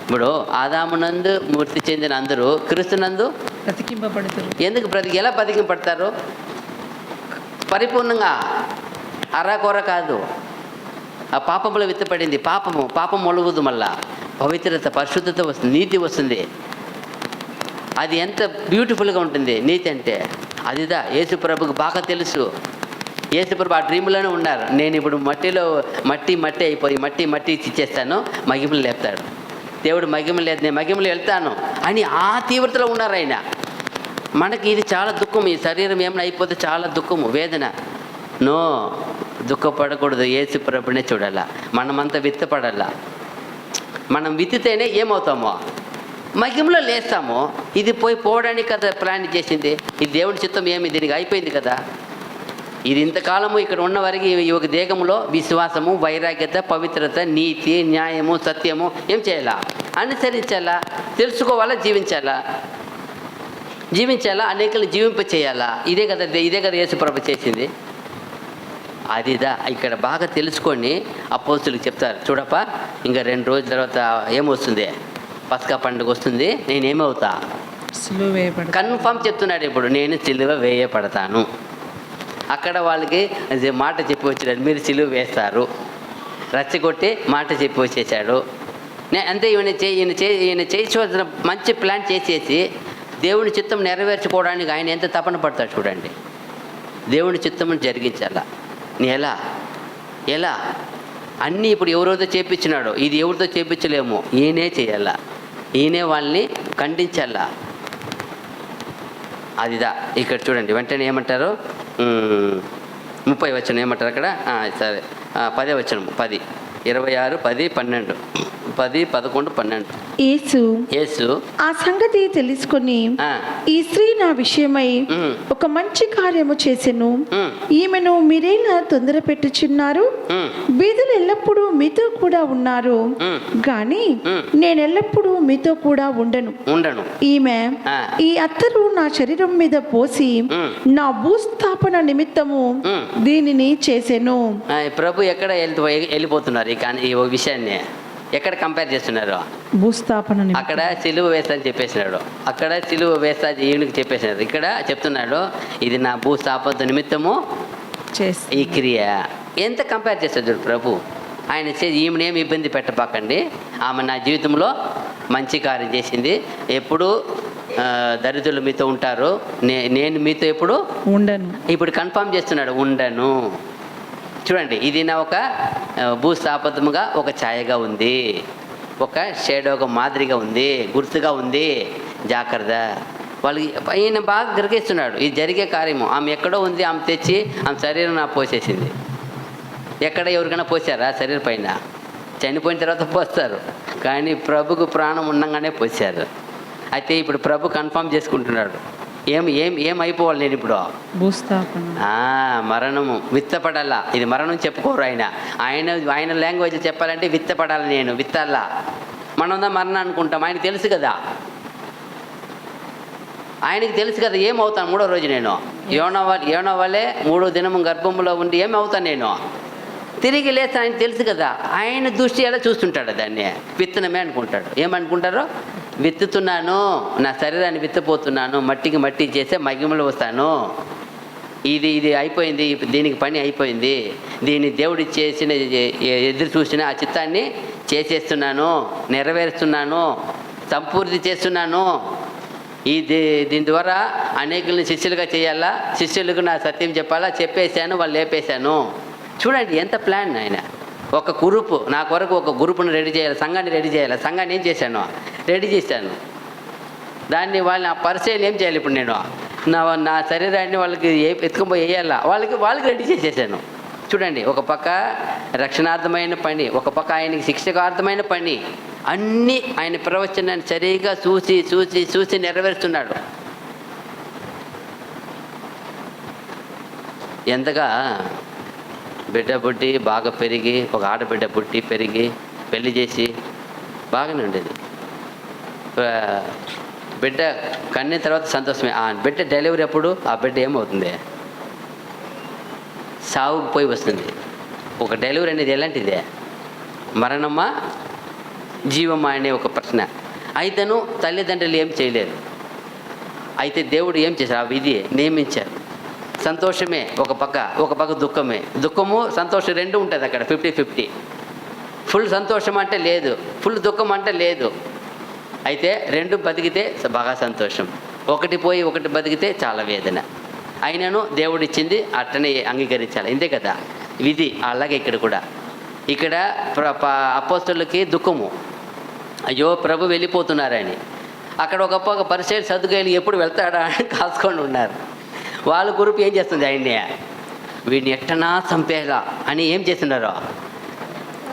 ఇప్పుడు ఆదామునందు మృతి చెందిన అందరూ క్రీస్తునందు బ్రతికింపబడతారు. ఎందుకు ఎలా బ్రతికింపడతారు, పరిపూర్ణంగా, అరాకొర కాదు. ఆ పాపంలో విత్తపడింది, పాపం మొలుగుదు, మళ్ళా పవిత్రత పరిశుద్ధత వస్తుంది, నీతి వస్తుంది. అది ఎంత బ్యూటిఫుల్గా ఉంటుంది నీతి అంటే. అదిదా యేసు ప్రభుకు బాగా తెలుసు. యేసు ప్రభు ఆ డ్రీమ్లోనే ఉన్నారు. నేను ఇప్పుడు మట్టి అయిపోయి మట్టి ఇచ్చేస్తాను, మహిమలు లేపుతాడు. దేవుడు మహిమలు లేదు, నేను మహిమలు వెళ్తాను అని ఆ తీవ్రతలో ఉన్నారు ఆయన. మనకి ఇది చాలా దుఃఖం, ఈ శరీరం ఏమైనా అయిపోతే చాలా దుఃఖము, వేదన. నో, దుఃఖపడకూడదు, యేసు ప్రభునే చూడాలా. మనమంతా విత్తపడాలా. మనం విత్తితేనే ఏమవుతామో, మహిమలో లేస్తాము. ఇది పోవడానికి కదా ప్లాన్ చేసింది. ఇది దేవుడి చిత్తం, ఏమి దీనికి అయిపోయింది కదా. ఇది ఇంతకాలము ఇక్కడ ఉన్న వారికి ఈ ఒక దేహంలో విశ్వాసము, వైరాగ్యత, పవిత్రత, నీతి, న్యాయము, సత్యము ఏం చేయాలా, అనుసరించాలా, తెలుసుకోవాలా, జీవించాలా, అనేకలు జీవింప చేయాలా. ఇదే కదా యేసు ప్రభు చేసింది. అదిదా ఇక్కడ బాగా తెలుసుకొని అపోస్తులకు చెప్తారు, చూడప్ప ఇంకా 2 రోజుల తర్వాత ఏమొస్తుంది, పస్కా పండుగ వస్తుంది, నేనేమవుతా, సిలువ వేయబడతాను. కన్ఫామ్ చెప్తున్నాడు. ఇప్పుడు నేను సిలువ వేయబడతాను. అక్కడ వాళ్ళకి మాట చెప్పి వచ్చాడు, మీరు సిలువ వేస్తారు, రచ్చగొట్టి మాట చెప్పి వచ్చేసాడు. అంతే. ఈయన చేసిన మంచి ప్లాన్ చేసేసి దేవుని చిత్తం నెరవేర్చుకోవడానికి ఆయన ఎంత తపన పడతాడు చూడండి. దేవుని చిత్తమును జరిగించాలా. ఎలా అన్నీ ఇప్పుడు ఎవరితో చేపించినాడో, ఇది ఎవరితో చేపించలేమో, ఈయనే చేయాలా, ఈయనే వాళ్ళని ఖండించాలా. అదిదా ఇక్కడ చూడండి. వెంటనే ఏమంటారు, 30 వచనం ఏమంటారు అక్కడ, సరే 10 వచనం, 10, 26, 10, 12, 10, 11, 12. యేసు ఆ సంగతి తెలుసుకొని ఈ స్త్రీ నా విషయమై ఒక మంచి కార్యము చేసెను, ఈమెను మీరేలా తొందర పెట్టుచున్నారు, బీదలు ఎల్లప్పుడూ మీతో కూడా ఉన్నారు, గాని నేను ఎల్లప్పుడూ మీతో కూడా ఉండను. ఈమె ఈ అత్తరు నా శరీరం మీద పోసి నా భూస్థాపన నిమిత్తము దీనిని చేసెను. ప్రభు ఎక్కడ వెళ్ళిపోతున్నారు ఈ విషయాన్ని ఎక్కడ కంపేర్ చేస్తున్నారు, భూస్థాపన, అక్కడ సిలువ వేస్తా అని చెప్పేసినాడు, అక్కడ సిలువ వేస్తా ఈవినికి చెప్పేసినాడు, ఇక్కడ చెప్తున్నాడు ఇది నా భూస్థాపన నిమిత్తము ఈ క్రియ. ఎంత కంపేర్ చేస్తాడు ప్రభు. ఆయన ఈమెనేమి ఇబ్బంది పెట్టబాకండి, ఆమె నా జీవితంలో మంచి కార్యం చేసింది, ఎప్పుడు దరిద్రులు మీతో ఉంటారు, నేను మీతో ఎప్పుడు ఉండను. ఇప్పుడు కన్ఫర్మ్ చేస్తున్నాడు, ఉండను. చూడండి, ఇది నా ఒక భూస్థాపనముగా ఒక ఛాయగా ఉంది. ఒక షేడోగా మాదిరిగా ఉంది, గుర్తుగా ఉంది, జాగ్రత్త. వాళ్ళకి ఆయన బాగా గ్రహిస్తున్నాడు ఇది జరిగే కార్యము. ఆమె ఎక్కడో ఉంది, ఆమె తెచ్చి ఆమె శరీరం నా పోసేసింది. ఎక్కడ ఎవరికైనా పోసారా శరీరం పైన? చనిపోయిన తర్వాత పోస్తారు, కానీ ప్రభుకు ప్రాణం ఉండగానే పోసారు. అయితే ఇప్పుడు ప్రభు కన్ఫర్మ్ చేసుకుంటున్నాడు ఏం అయిపోవాలి నేను ఇప్పుడు. భూస్థాపన, మరణము విత్తపడాలా. ఇది మరణం చెప్పుకోరు ఆయన లాంగ్వేజ్ చెప్పాలంటే విత్తపడాలి, నేను విత్తాలా. మనం మరణం అనుకుంటాం, ఆయనకు తెలుసు కదా, ఆయనకి తెలుసు కదా ఏమవుతాను మూడో రోజు. నేను యోనా వలే 3 దినము గర్భంలో ఉండి ఏమవుతాను నేను, తిరిగి లేస్తాను. ఆయన తెలుసు కదా, ఆయన దృష్టి ఎలా చూస్తుంటాడు దాన్ని, విత్తనమే అనుకుంటాడు. ఏమనుకుంటారో, విత్తుతున్నాను, నా శరీరాన్ని విత్తపోతున్నాను, మట్టికి మట్టి చేస్తే మహిమలో వస్తాను, ఇది అయిపోయింది, దీనికి పని అయిపోయింది, దీన్ని దేవుడి చేసిన ఎదురు చూసిన ఆ చిత్తాన్ని చేసేస్తున్నాను, నెరవేరుస్తున్నాను, సంపూర్తి చేస్తున్నాను. దీని ద్వారా అనేకుల్ని శిష్యులుగా చేయాలా, శిష్యులకు నా సత్యం చెప్పాలా, చెప్పేశాను, వాళ్ళు లేపేశాను. చూడండి ఎంత ప్లాన్ ఆయన. ఒక గ్రూప్, నా కొరకు ఒక గ్రూప్ను రెడీ చేయాలి, సంఘాన్ని రెడీ చేయాలి. సంఘాన్ని ఏం చేశాను, రెడీ చేశాను. దాన్ని వాళ్ళని ఆ పరిచయం ఏం చేయాలి ఇప్పుడు నేను, నా శరీరాన్ని వాళ్ళకి ఎత్తుకుపోయి వేయాలా, వాళ్ళకి రెడీ చేసేసాను. చూడండి, ఒక పక్క రక్షణార్థమైన పని, ఒక పక్క ఆయనకి శిక్షకార్థమైన పని, అన్నీ ఆయన ప్రవచనాన్ని సరిగా చూసి నెరవేరుస్తున్నాడు. ఎంతగా బిడ్డ పుట్టి బాగా పెరిగి, ఒక ఆడబిడ్డ పుట్టి పెరిగి పెళ్లి చేసి బాగానే ఉండేది. బిడ్డ కన్న తర్వాత సంతోషమే. ఆ బిడ్డ డెలివరీ అప్పుడు ఆ బిడ్డ ఏమవుతుంది, సావుకు పోయి వస్తుంది. ఒక డెలివరీ అనేది ఎలాంటిదే, మరణమా జీవమా అనే ఒక ప్రశ్న. అయితేను తల్లిదండ్రులు ఏం చేయలేరు. అయితే దేవుడు ఏం చేశారు, ఆ విధి నియమించారు. సంతోషమే ఒక పక్క దుఃఖమే. దుఃఖము సంతోషం రెండు ఉంటుంది అక్కడ, 50-50. ఫుల్ సంతోషం అంటే లేదు, ఫుల్ దుఃఖం అంటే లేదు. అయితే రెండు బతికితే బాగా సంతోషం, ఒకటి పోయి ఒకటి బతికితే చాలా వేదన. అయినను దేవుడిచ్చింది అట్టనే అంగీకరించాలి, ఇంతే కదా విధి. అలాగే ఇక్కడ కూడా, ఇక్కడ అపోస్తలులకి దుఃఖము, అయ్యో ప్రభు వెళ్ళిపోతున్నారని. అక్కడ ఒక పరిచయం సర్దుకేలు ఎప్పుడు వెళ్తాడా అని కాసుకొని ఉన్నారు. వాళ్ళ గ్రూప్ ఏం చేస్తుంది, ఆయన్ని వీడిని ఎట్టనా చంపేలా అని ఏం చేస్తున్నారు,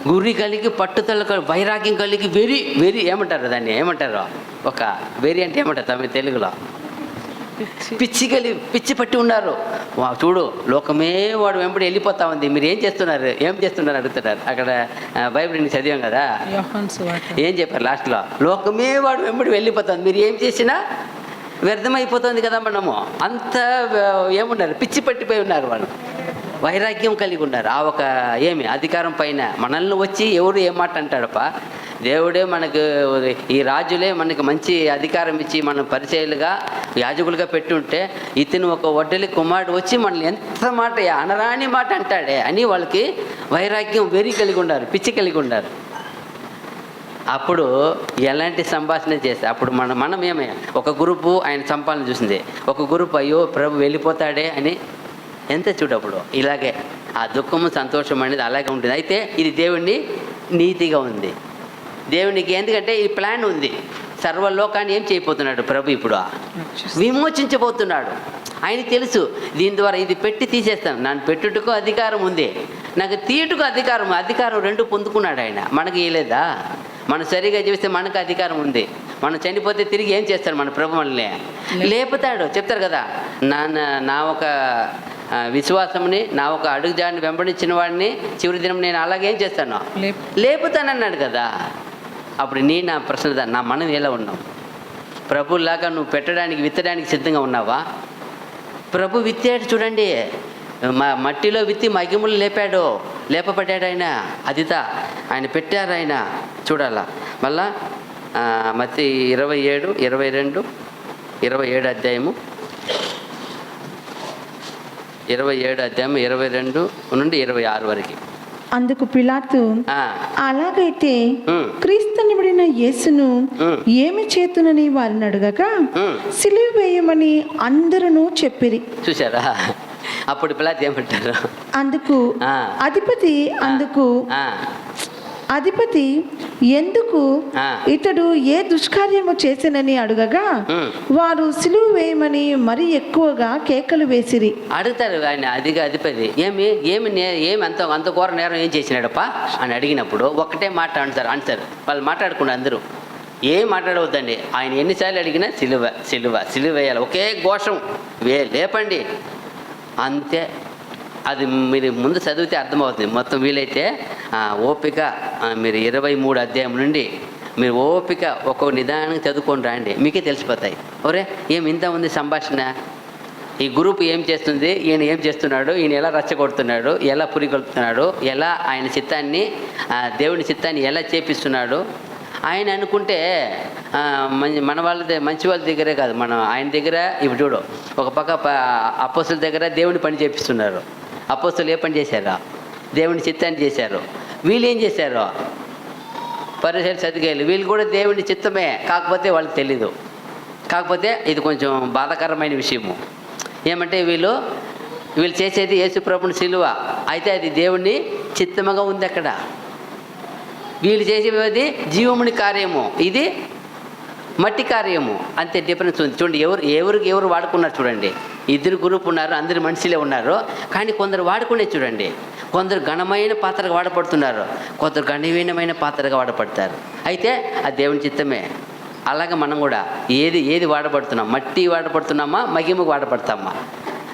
గురి కలిగి పట్టుదల వైరాగ్యం కలిగి వెరి ఏమంటారు దాన్ని, ఏమంటారు ఒక వెరి అంటే ఏమంటారు తెలుగులో, పిచ్చి పట్టి ఉన్నారు. చూడు లోకమే వాడు వెంబడి వెళ్ళిపోతా ఉంది, మీరు ఏం చేస్తున్నారు అడుగుతున్నారు. అక్కడ బైబిల్ చదివాం కదా, ఏం చెప్పారు లాస్ట్లో, లోకమే వాడు వెంబడి వెళ్ళిపోతుంది, మీరు ఏం చేసినా వ్యర్థమైపోతుంది కదా. మనము అంత ఏమున్నారు, పిచ్చి పట్టిపోయి ఉన్నారు వాళ్ళు, వైరాగ్యం కలిగి ఉన్నారు. ఆ ఒక అధికారం పైన మనల్ని వచ్చి ఎవరు ఏం మాట అంటాడప్ప, దేవుడే మనకు, ఈ రాజులే మనకు మంచి అధికారం ఇచ్చి మనం పరిచయాలుగా యాజకులుగా పెట్టుంటే, ఇతను ఒక వడ్డలి కుమారుడు వచ్చి మనల్ని ఎంత మాట అనరాని మాట అంటాడే అని వాళ్ళకి వైరాగ్యం వెరి కలిగి ఉన్నారు, పిచ్చి కలిగి ఉన్నారు. అప్పుడు ఎలాంటి సంభాషణ చేస్తే, అప్పుడు మనం ఏమే, ఒక గ్రూపు ఆయన చంపాలని చూసింది, ఒక గ్రూప్ అయ్యో ప్రభు వెళ్ళిపోతాడే అని ఎంత చూడప్పుడు. ఇలాగే ఆ దుఃఖము సంతోషం అనేది అలాగే ఉంటుంది. అయితే ఇది దేవుని నీతిగా ఉంది. దేవునికి ఎందుకంటే ఈ ప్లాన్ ఉంది. సర్వలోకాన్ని ఏం చేయబోతున్నాడు ప్రభు, ఇప్పుడు విమోచించబోతున్నాడు. ఆయనకి తెలుసు, దీని ద్వారా ఇది పెట్టి తీసేస్తాను, నన్ను పెట్టుటకు అధికారం ఉంది, నాకు తీయుటకు అధికారం రెండు పొందుకున్నాడు ఆయన. మనకి ఇవ్వలేదా? మనం సరిగా జీవిస్తే మనకు అధికారం ఉంది. మనం చనిపోతే తిరిగి ఏం చేస్తాడు మన ప్రభు, మనల్ని లేపుతాడు. చెప్తారు కదా, నా ఒక విశ్వాసంని, నా ఒక అడుగుజాడిని వెంబడించిన వాడిని చివరి దినం నేను అలాగేం చేస్తాను, లేపుతానన్నాడు కదా. అప్పుడు నా ప్రశ్న, మనం ఎలా ఉన్నాం? ప్రభులాగా నువ్వు పెట్టడానికి విత్తడానికి సిద్ధంగా ఉన్నావా? ప్రభు విత్తాడు చూడండి, మట్టిలో విత్తి మహిమలు లేపబడ్డాడు ఆయన. అదిత ఆయన పెట్టారు ఆయన. చూడాలా మళ్ళా మత్తయి 27 అధ్యాయము 22 నుండి 26 వరకు. అందుకు పిలాతు, అలాగైతే క్రీస్తునిబడిన యేసును ఏమి చేతునని వారిని అడగగా, సిలువ వేయమని అందరూ చెప్పిరి. చూసారా, అప్పుడు పిలాతు ఏమంటారు, అందుకు అధిపతి అధిపతి ఎందుకు ఆ. ఇతడు ఏ దుష్కార్యము చేసినని అడుగగా వారు సిలువ వేయమని మరీ ఎక్కువగా కేకలు వేసిరి. అడుగుతారు ఆయన అధిపతి, ఏమి అంత ఘోర నేరం ఏం చేసినాడప్పా అని అడిగినప్పుడు ఒకటే మాట అంటారు. వాళ్ళు మాట్లాడుకున్నారు అందరూ. ఏం మాట్లాడవద్దండి, ఆయన ఎన్నిసార్లు అడిగినా సిలువ సిలువ సిలువ వేయాలి, ఒకే ఘోషం లేపండి అంతే. అది మీరు ముందు చదివితే అర్థమవుతుంది మొత్తం. వీలైతే ఓపిక మీరు 23 అధ్యాయం నుండి మీరు ఓపిక ఒక్కొక్క నిదానంగా చదువుకొని రండి, మీకే తెలిసిపోతాయి. ఒరే ఇంత ఉంది సంభాషణ, ఈ గ్రూప్ ఏం చేస్తుంది, ఈయన ఏం చేస్తున్నాడు, ఈయన ఎలా రచ్చగొడుతున్నాడు, ఎలా పురిగొల్పుతున్నాడు, ఎలా ఆయన చిత్తాన్ని దేవుని చిత్తాన్ని ఎలా చేపిస్తున్నాడు. ఆయన అనుకుంటే మన మంచి వాళ్ళ దగ్గరే కాదు, మనం ఆయన దగ్గర ఇప్పుడు చూడు, ఒక పక్క అపోస్తుల దగ్గర దేవుని పని చేపిస్తున్నారు. అపోస్తులు ఏ పని చేశారు? దేవుని చిత్తాన్ని చేశారు. వీళ్ళు ఏం చేశారు? పరిసర సతికేయాలి. వీళ్ళు కూడా దేవుని చిత్తమే, కాకపోతే వాళ్ళకి తెలీదు. కాకపోతే ఇది కొంచెం బాధాకరమైన విషయము. ఏమంటే వీళ్ళు చేసేది యేసు ప్రభుని సిలువ, అయితే అది దేవుని చిత్తముగా ఉంది. అక్కడ వీళ్ళు చేసేది జీవముని కార్యము, ఇది మట్టి కార్యము, అంతే డిఫరెన్స్ ఉంది. చూడండి ఎవరు వాడుకున్నారు చూడండి. ఇద్దరు గ్రూప్ ఉన్నారు, అందరు మనుషులే ఉన్నారు, కానీ కొందరు వాడుకునే చూడండి. కొందరు ఘనమైన పాత్రగా వాడపడుతున్నారు, కొందరు ఘనమైన పాత్రగా వాడపడతారు. అయితే అది దేవుని చిత్తమే. అలాగే మనం కూడా ఏది వాడబడుతున్నాం, మట్టి వాడబడుతున్నామా, మహిమకు వాడబడతామా,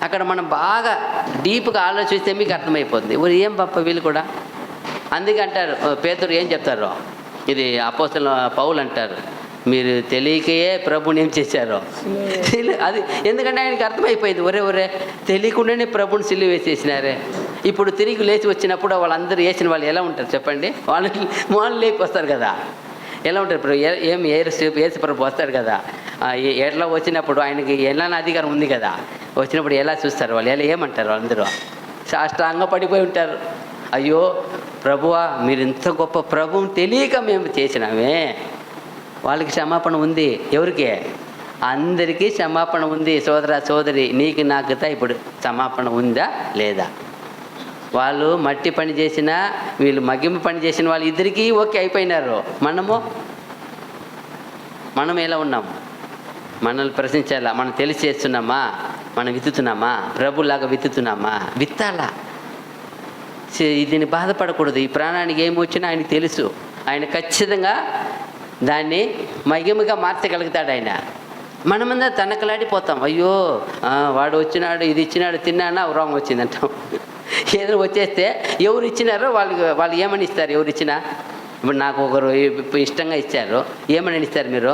అక్కడ మనం బాగా డీప్గా ఆలోచిస్తే మీకు అర్థమైపోతుంది. ఏం పాప వీళ్ళు కూడా. అందుకే అంటారు పేతురు ఏం చెప్తారో, ఇది అపోస్తలుల పౌలు అంటారు, మీరు తెలియకయే ప్రభుని ఏం చేశారో. అది ఎందుకంటే ఆయనకి అర్థమైపోయింది, ఒరే తెలియకుండానే ప్రభుని సిలువ వేసేసినారే. ఇప్పుడు తిరిగి లేచి వచ్చినప్పుడు వాళ్ళందరూ వేసిన వాళ్ళు ఎలా ఉంటారు చెప్పండి? వాళ్ళు లేపి వస్తారు కదా, ఎలా ఉంటారు? ఇప్పుడు ఏసు ప్రభు వస్తారు కదా, ఎట్లా వచ్చినప్పుడు ఆయనకి ఎలా అధికారం ఉంది కదా, వచ్చినప్పుడు ఎలా చూస్తారు వాళ్ళు, ఎలా ఏమంటారు? అందరూ సాష్టాంగ పడిపోయి ఉంటారు. అయ్యో ప్రభువా, మీరు ఇంత గొప్ప ప్రభువుని తెలియక మేము చేసినామే. వాళ్ళకి క్షమాపణ ఉంది. ఎవరికి? అందరికీ క్షమాపణ ఉంది. సోదర సోదరి, నీకు నాకుతా ఇప్పుడు క్షమాపణ ఉందా లేదా? వాళ్ళు మట్టి పని చేసినా, వీళ్ళు మగ్గిమ పని చేసిన వాళ్ళు ఇద్దరికీ ఓకే అయిపోయినారు. మనం ఎలా ఉన్నాం? మనల్ని ప్రశ్నించాలా? మనం తెలిసి చేస్తున్నామా? మనం విత్తుతున్నామా? ప్రభులాగా విత్తుతున్నామా? విత్తాలా. దీన్ని బాధపడకూడదు. ఈ ప్రాణానికి ఏమి వచ్చినా ఆయనకు తెలుసు. ఆయన ఖచ్చితంగా దాన్ని మహిమగా మార్చగలుగుతాడు ఆయన. మనమంతా తనకలాడిపోతాం. అయ్యో వాడు వచ్చినాడు, ఇది ఇచ్చినాడు, తిన్నానా, రాంగ్ వచ్చిందంటాం. ఏదైనా వచ్చేస్తే ఎవరు ఇచ్చినారో వాళ్ళు ఏమని ఇస్తారు? ఎవరు ఇచ్చినా, ఇప్పుడు నాకు ఒకరు ఇష్టంగా ఇచ్చారు, ఏమని ఇస్తారు? మీరు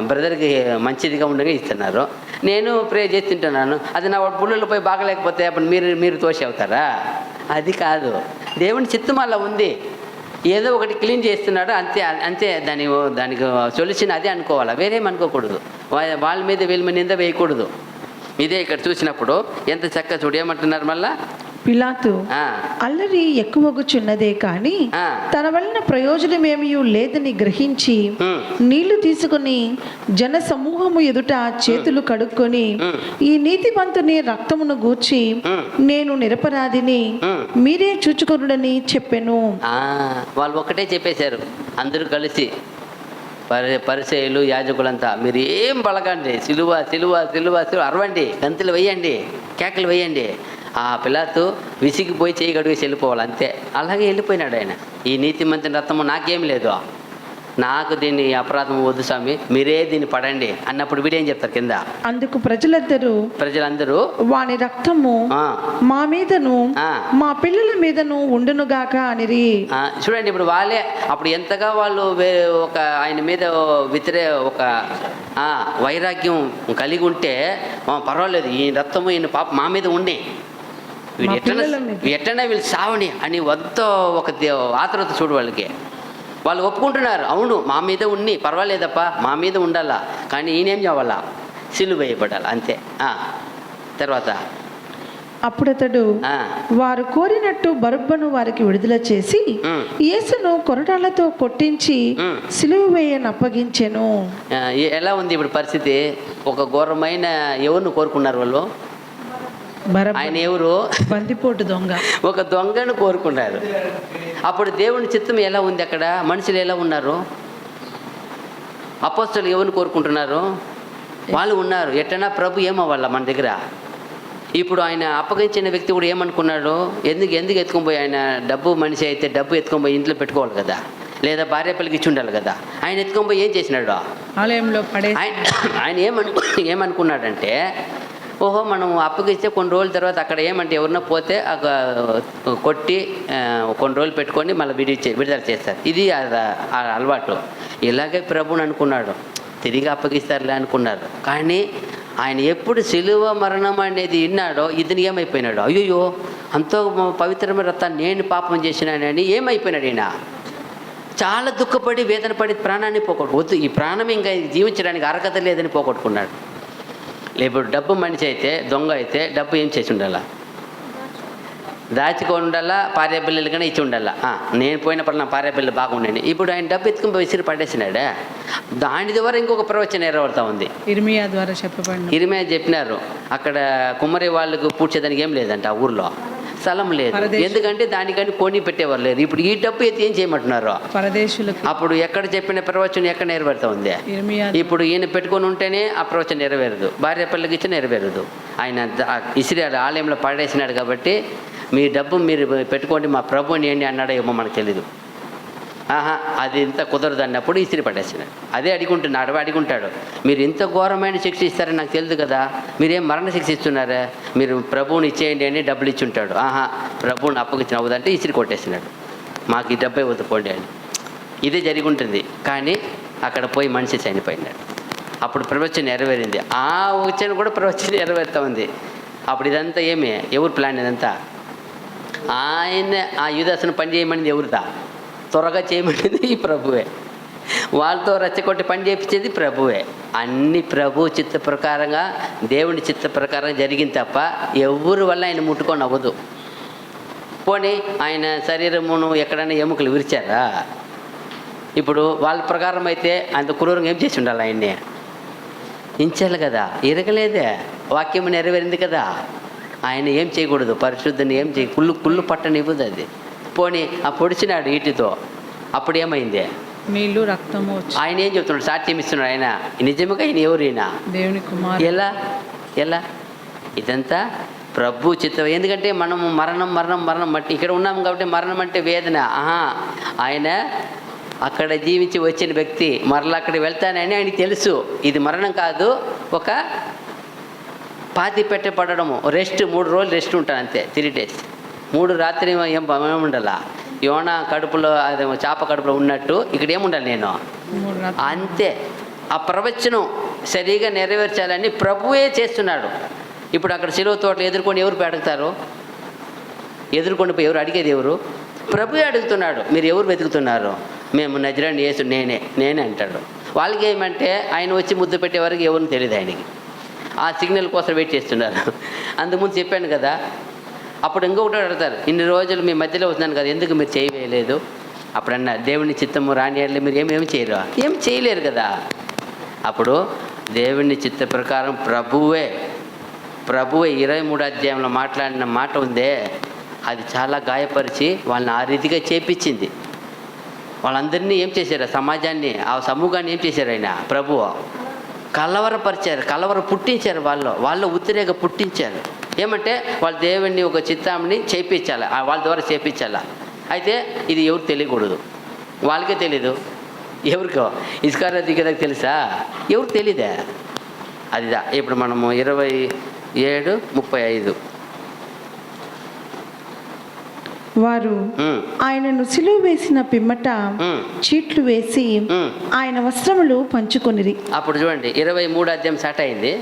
బ్రదర్కి మంచిదిగా ఉండగా ఇస్తున్నారు, నేను ప్రే చేసి తింటున్నాను, అది నా పుల్లలు పోయి బాగలేకపోతే అప్పుడు మీరు తోసి అవుతారా? అది కాదు. దేవుని చిత్తం అలా ఉంది. ఏదో ఒకటి క్లీన్ చేస్తున్నాడు అంతే. దానికి సొల్యూషన్ అదే అనుకోవాలా, వేరేం అనుకోకూడదు. వాళ్ళ మీద వీళ్ళ మీద నింద వేయకూడదు. ఇదే ఇక్కడ చూసినప్పుడు ఎంత చక్కగా చూడు ఏమంటున్నారు మళ్ళా. పిలాతు అల్లరి ఎక్కువగుచున్నదే కాని తన వలన ప్రయోజనమేమీ లేదని గ్రహించి నీళ్లు తీసుకుని జన సమూహము ఎదుట చేతులు కడుక్కొని ఈ నీతిమంతుని రక్తమును గూర్చి నేను నిరపరాధిని, మీరే చూచుకొనుడని చెప్పెను. వాళ్ళు ఒకటే చెప్పేశారు అందరూ కలిసి, పరిసయ్యులు యాజకులంతా, మీరు ఏం బలగండి, సిలువ సిలువ సిలువ సిలువ అరవండి, గంతులు వేయండి, కేకలు వేయండి. ఆ పిలాతు విసిగిపోయి చేయి గడుగుసి వెళ్ళిపోవాలి అంతే. అలాగే వెళ్ళిపోయినాడు ఆయన. ఈ నీతిమంతుని రక్తము నాకేం లేదు, నాకు దీన్ని అపరాధం వద్దు స్వామి, మీరే దీన్ని పడండి అన్నప్పుడు వీడేం చెప్తారు కింద? అందుకు ప్రజలందరూ వాని రక్తము మా మీదను మా పిల్లల మీదను ఉండునుగాక అనిరి. చూడండి, ఇప్పుడు వాళ్ళే అప్పుడు ఎంతగా వాళ్ళు ఒక ఆయన మీద ఒక వైరాగ్యం కలిగి ఉంటే పర్వాలేదు, ఈ రక్తము ఈయన పాప మా మీద ఉండి ఎట్టనే వీళ్ళు సావని అని వద్ద ఒక ఆతృత చూడు వాళ్ళకి. వాళ్ళు ఒప్పుకుంటున్నారు, అవును మా మీద ఉన్ని పర్వాలేదప్పా, మా మీద ఉండాలా, కానీ ఈయనేం చేయాలా? సిలువ వేయబడాలి అంతే. తర్వాత అప్పుడతడు వారు కోరినట్టు బరబ్బను వారికి విడుదల చేసి యేసును కొరడాలతో కొట్టించి సిలువ వేయని అప్పగించెను. ఎలా ఉంది ఇప్పుడు పరిస్థితి? ఒక ఘోరమైన ఎవరిని కోరుకున్నారు వాళ్ళు? ఆయన ఎవరు? బందిపోటు దొంగ. ఒక దొంగను కోరుకున్నారు. అప్పుడు దేవుని చిత్తం ఎలా ఉంది అక్కడ? మనుషులు ఎలా ఉన్నారు? అపోస్తలులు ఎవరిని కోరుకుంటున్నారు? వాళ్ళు ఉన్నారు. ఎట్టనా ప్రభు ఏమవ్వాల మన దగ్గర? ఇప్పుడు ఆయన అప్పగించిన వ్యక్తి కూడా ఏమనుకున్నాడు? ఎందుకు ఎత్తుకొని పోయి, ఆయన డబ్బు మనిషి అయితే డబ్బు ఎత్తుకొని పోయి ఇంట్లో పెట్టుకోవాలి కదా, లేదా భార్య పిల్లకి ఇచ్చి ఉండాలి కదా. ఆయన ఎత్తుకొని పోయి ఏం చేసినాడు? ఆలయంలో పడే. ఆయన ఏమనుకున్నాడంటే, ఓహో మనం అప్పగిస్తే కొన్ని రోజుల తర్వాత అక్కడ ఏమంటే ఎవరన్నా పోతే కొట్టి కొన్ని రోజులు పెట్టుకొని మళ్ళీ విడుదల చేస్తారు. ఇది అలవాటు. ఇలాగే ప్రభుని అనుకున్నాడు, తిరిగి అప్పగిస్తారులే అనుకున్నారు. కానీ ఆయన ఎప్పుడు సిలువ మరణం అనేది విన్నాడో ఇతను ఏమైపోయినాడు? అయ్యో అంతో పవిత్రమైన రక్తాన్ని నేను పాపం చేసినానని ఏమైపోయినాడు ఈయన? చాలా దుఃఖపడి వేదన పడి ప్రాణాన్ని వద్దు, ఈ ప్రాణం ఇంకా జీవించడానికి అర్హత లేదని పోగొట్టుకున్నాడు. ఇప్పుడు డబ్బు మనిషి అయితే, దొంగ అయితే డబ్బు ఏం చేసి ఉండాలా? దాచుకొని ఉండాలా, భార్య పిల్లలు కానీ ఇచ్చి ఉండాలా. నేను పోయినప్పుడు నా భార్య పిల్లలు బాగుండండి. ఇప్పుడు ఆయన డబ్బు ఎత్తుకుని విసిరి పడేసినాడే. దాని ద్వారా ఇంకొక ప్రవచనం నెరవేరుతా ఉంది. ఇర్మియా ద్వారా చెప్పబడింది. ఇర్మియా చెప్పినారు, అక్కడ కుమ్మరి వాళ్ళకు పూడ్చేదానికి ఏం లేదంట, ఆ ఊర్లో స్థలం లేదు. ఎందుకంటే దానికని కొని పెట్టేవారు లేరు. ఇప్పుడు ఈ డబ్బు ఎత్తి ఏం చేయమంటున్నారు? పరదేశులకు. అప్పుడు ఎక్కడ చెప్పిన ప్రవచనం ఎక్కడ నెరవేరుతా ఉంది? ఇప్పుడు ఈయన పెట్టుకొని ఉంటేనే ఆ ప్రవచనం నెరవేరదు, భార్య పిల్లలకి ఇచ్చి నెరవేరదు. ఆయన ఇస్రాయేల్ ఆలయంలో పడేసినాడు కాబట్టి మీ డబ్బు మీరు పెట్టుకోండి, మా ప్రభుని ఏంటి అన్నాడో ఏమో మనకు తెలీదు. అది ఇంత కుదరదు అన్నప్పుడు ఇస్త్రీ పడేసినాడు. అదే అడుగుంటాడు, మీరు ఇంత ఘోరమైన శిక్ష ఇస్తారని నాకు తెలియదు కదా, మీరేం మరణ శిక్ష ఇస్తున్నారా, మీరు ప్రభువుని ఇచ్చేయండి అని డబ్బులు ఇచ్చి ఉంటాడు. ప్రభువుని అప్పగించిన అవ్వదంటే ఇస్త్రీ కొట్టేసినాడు, మాకు ఈ డబ్బే వద్దుకోండి అని. ఇదే జరిగి ఉంటుంది. కానీ అక్కడ పోయి మనిషి చనిపోయినాడు. అప్పుడు ప్రవచనం నెరవేరింది. వచ్చిన కూడా ప్రవచనం నెరవేరుతా ఉంది. అప్పుడు ఇదంతా ఏమి? ఎవరు ప్లాన్ ఇదంతా? ఆయన ఆ యూదాసును పని చేయమనిది ఎవరిదా? త్వరగా చేయమనేది ఈ ప్రభువే. వాళ్ళతో రెచ్చగొట్టి పని చేయించేది ప్రభువే. అన్ని ప్రభు చిత్త ప్రకారంగా, దేవుని చిత్త ప్రకారంగా జరిగింది తప్ప ఎవరి వల్ల ఆయన ముట్టుకొని అవ్వదు. పోనీ ఆయన శరీరమును ఎక్కడైనా ఎముకలు విరిచారా? ఇప్పుడు వాళ్ళ ప్రకారం అయితే అంత క్రూరంగా ఏం చేసి ఉండాలి? ఆయన్ని ఇంచాలి కదా, ఇరగలేదే, వాక్యం నెరవేరింది కదా. ఆయన ఏం చేయకూడదు, పరిశుద్ధిని ఏం కుళ్ళు పట్టనివ్వదు అది. పోనీ పొడిచినాడు ఈటితో, అప్పుడు ఏమైంది? నీళ్ళు రక్తము. ఆయన ఏం చెప్తున్నాడు? సాక్ష్యం ఇస్తున్నాడు. ఆయన నిజముగా ఆయన ఎవరైనా దేవుని కుమారుడు. ఎలా ఇదంతా ప్రభు చిత్తం. ఎందుకంటే మనము మరణం బట్టి ఇక్కడ ఉన్నాము కాబట్టి మరణం అంటే వేదన. ఆయన అక్కడ జీవించి వచ్చిన వ్యక్తి మరలా అక్కడికి వెళ్తానని ఆయనకి తెలుసు. ఇది మరణం కాదు, ఒక పాతి పెట్టబడము, రెస్ట్. 3 రోజులు రెస్ట్ ఉంటాను అంతే, 3 days. 3 రాత్రి ఏం ఉండాలా? యోనా కడుపులో, అదే చేప కడుపులో ఉన్నట్టు ఇక్కడ ఏముండాలి నేను అంతే. ఆ ప్రవచనం సరిగా నెరవేర్చాలని ప్రభువే చేస్తున్నాడు. ఇప్పుడు అక్కడ సిలువ తోటలు ఎదుర్కొని ఎవరు అడుగుతారు? ఎదుర్కొని పోయి ఎవరు అడిగేది? ఎవరు? ప్రభువే అడుగుతున్నాడు. మీరు ఎవరు వెతుకుతున్నారు? మేము నజరేయుడైన యేసు నేనే అంటాడు. వాళ్ళకి ఏమంటే ఆయన వచ్చి ముద్దు పెట్టే వరకు ఎవరిని తెలియదు ఆయనకి. ఆ సిగ్నల్ కోసం వెయిట్ చేస్తున్నారు. అంతకుముందు చెప్పాను కదా. అప్పుడు ఇంకొకటి అడుగుతారు, ఇన్ని రోజులు మీ మధ్యలో వస్తున్నాను కదా, ఎందుకు మీరు చేయలేదు? అప్పుడన్నా దేవుని చిత్తము రానియాలి, మీరు ఏమి చేయరు, ఏం చేయలేరు కదా. అప్పుడు దేవుని చిత్త ప్రకారం ప్రభువే 23 అధ్యాయంలో మాట్లాడిన మాట ఉందే, అది చాలా గాయపరిచి వాళ్ళని ఆ రీతిగా చేపించింది. వాళ్ళందరినీ ఏం చేశారు? సమాజాన్ని, ఆ సమూహాన్ని ఏం చేశారు? ఆయన ప్రభువు కలవరపరిచారు, పుట్టించారు. వాళ్ళు ఉద్రేక పుట్టించారు. ఏమంటే వాళ్ళు దేవుణ్ణి ఒక చిత్తాన్ని చేయించాలి, వాళ్ళ ద్వారా చేయించాలా. అయితే ఇది ఎవరు తెలియకూడదు, వాళ్ళకే తెలీదు. ఎవరికో ఇస్కరియోతు యూదాకు తెలుసా? ఎవరు తెలీదా? అదిదా. ఇప్పుడు మనము 27:35 వారు ఆయనను సిలువ వేసిన పిమ్మట చీట్లు వేసి ఆయన వస్త్రములు పంచుకొనిరి. అప్పుడు చూడండి 23 అధ్యాయం స్టార్ట్ అయింది.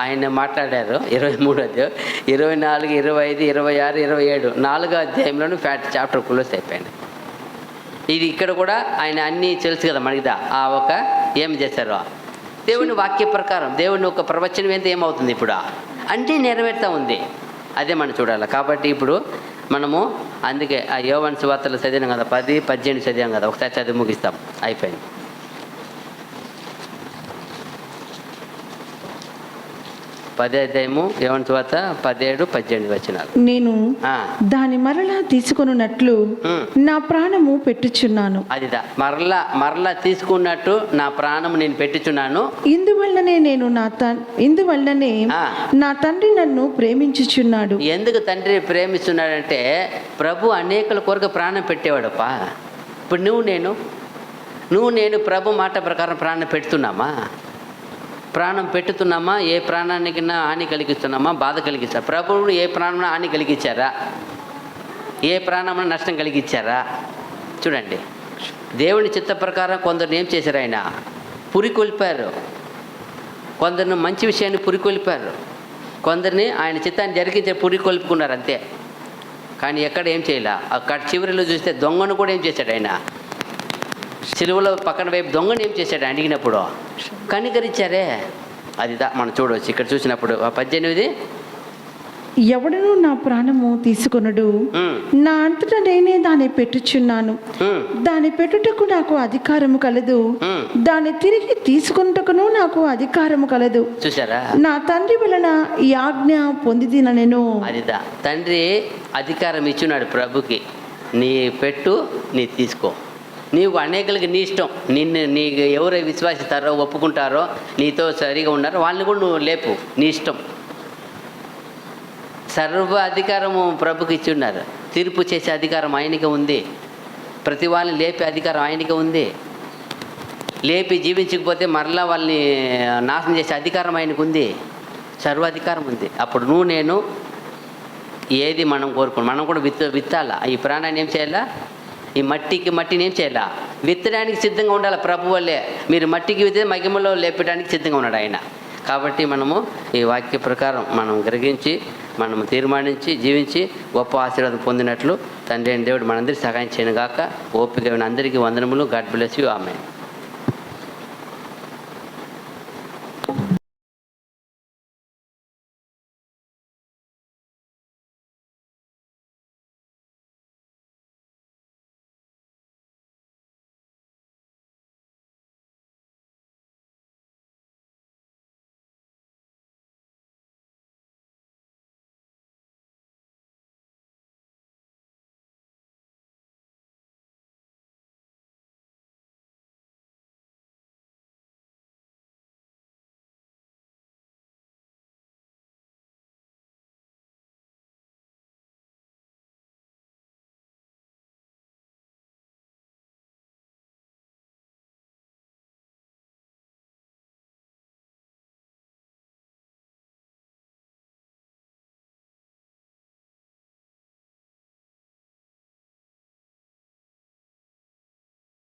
ఆయన మాట్లాడారు 23 అధ్యాయం, 24, 25, 26, 27 4వ అధ్యాయంలోనూ చాప్టర్ క్లోజ్ అయిపోయింది. ఇది ఇక్కడ కూడా ఆయన అన్నీ తెలుసు కదా మనకిదా. ఏం చేశారో దేవుని వాక్య ప్రకారం, దేవుని ఒక ప్రవచనం ఎంత ఏమవుతుంది ఇప్పుడు అన్నీ నెరవేరుతూ ఉంది. అదే మనం చూడాలి. కాబట్టి ఇప్పుడు మనము అందుకే ఆ యోవాను సువార్తలు చదివాం కదా, 10, 18 చదివాం కదా, ఒకసారి చదివి ముగిస్తాం, అయిపోయింది. 10వ అధ్యాయము యోహాను సువార్త 17-18 వచనాలు. నేను ఆ, దాని మరలా తీసుకొనున్నట్లు నా ప్రాణము పెట్టుచున్నాను. అదిదా మరలా తీసుకున్నట్టు నా ప్రాణం నేను పెట్టుచున్నాను. ఇందువల్లనే ఆ. నా తండ్రి నన్ను ప్రేమించుచున్నాడు. ఎందుకు తండ్రి ప్రేమిస్తున్నాడంటే ప్రభు అనేకుల కొరకు ప్రాణం పెట్టేవాడప్పా. ఇప్పుడు నువ్వు నేను ప్రభు మాట ప్రకారం ప్రాణం పెడుతున్నామా? ప్రాణం పెట్టుతున్నామా? ఏ ప్రాణానికైనా హాని కలిగిస్తున్నామా? బాధ కలిగిస్తారా? ప్రభువును ఏ ప్రాణం హాని కలిగించారా? ఏ ప్రాణంలో నష్టం కలిగించారా? చూడండి, దేవుని చిత్త ప్రకారం కొందరిని ఏం చేశారు? ఆయన పురికొల్పారు. కొందరిని మంచి విషయాన్ని పురికొల్పారు. కొందరిని ఆయన చిత్తాన్ని జరిగించే పురికొల్పుకున్నారు అంతే. కానీ ఎక్కడ ఏం చేయలే. అక్కడ చివరిలో చూస్తే దొంగను కూడా ఏం చేశాడు? ఆయన సిలువలో పక్కన వైపు దొంగను ఏం చేశాడు? అడిగినప్పుడు కనికరించారే. అదిదా మనం చూడవచ్చు. ఇక్కడ చూసినప్పుడు 18 ఎవడను నా ప్రాణము తీసుకొనడు, నా అంతటా నేనే దాన్ని పెట్టుచున్నాను. దాని పెట్టుటకు నాకు అధికారము కలదు, దాన్ని తిరిగి తీసుకొనుటకును నాకు అధికారము కలదు. చూసారా? నా తండ్రి వలన ఈ ఆజ్ఞ పొందిదిన నేను. అదిదా తండ్రి అధికారం ఇచ్చున్నాడు ప్రభుకి. నీ పెట్టు, నీ తీసుకో. నీవు అనేకులకి నీ ఇష్టం. నీకు ఎవరు విశ్వాసిస్తారో, ఒప్పుకుంటారో, నీతో సరిగా ఉన్నారో వాళ్ళని కూడా నువ్వు లేపు. నీ ఇష్టం. సర్వ అధికారము ప్రభుకి ఇచ్చి ఉన్నారు. తీర్పు చేసే అధికారం ఆయనకే ఉంది. ప్రతి వాళ్ళని లేపే అధికారం ఆయనకే ఉంది. లేపి జీవించకపోతే మరలా వాళ్ళని నాశనం చేసే అధికారం ఆయనకు ఉంది. సర్వాధికారం ఉంది. అప్పుడు నేను ఏది మనం కోరుకున్నాం, మనం కూడా విత్తాలా. ఈ ప్రాణాన్ని ఏం చేయాలా? ఈ మట్టిని ఏం చేయాలా? విత్తడానికి సిద్ధంగా ఉండాలి. ప్రభు వల్లే మీరు మట్టికి విత్తే మహిమలో లేపడానికి సిద్ధంగా ఉన్నాడు ఆయన. కాబట్టి మనము ఈ వాక్య ప్రకారం మనం గ్రహించి, మనము తీర్మానించి జీవించి గొప్ప ఆశీర్వాదం పొందినట్లు తండ్రి అయిన దేవుడు మనందరికీ సహాయం చేయను గాక. ఓపిక అందరికీ వందనములు. God bless you. ఆమేన్.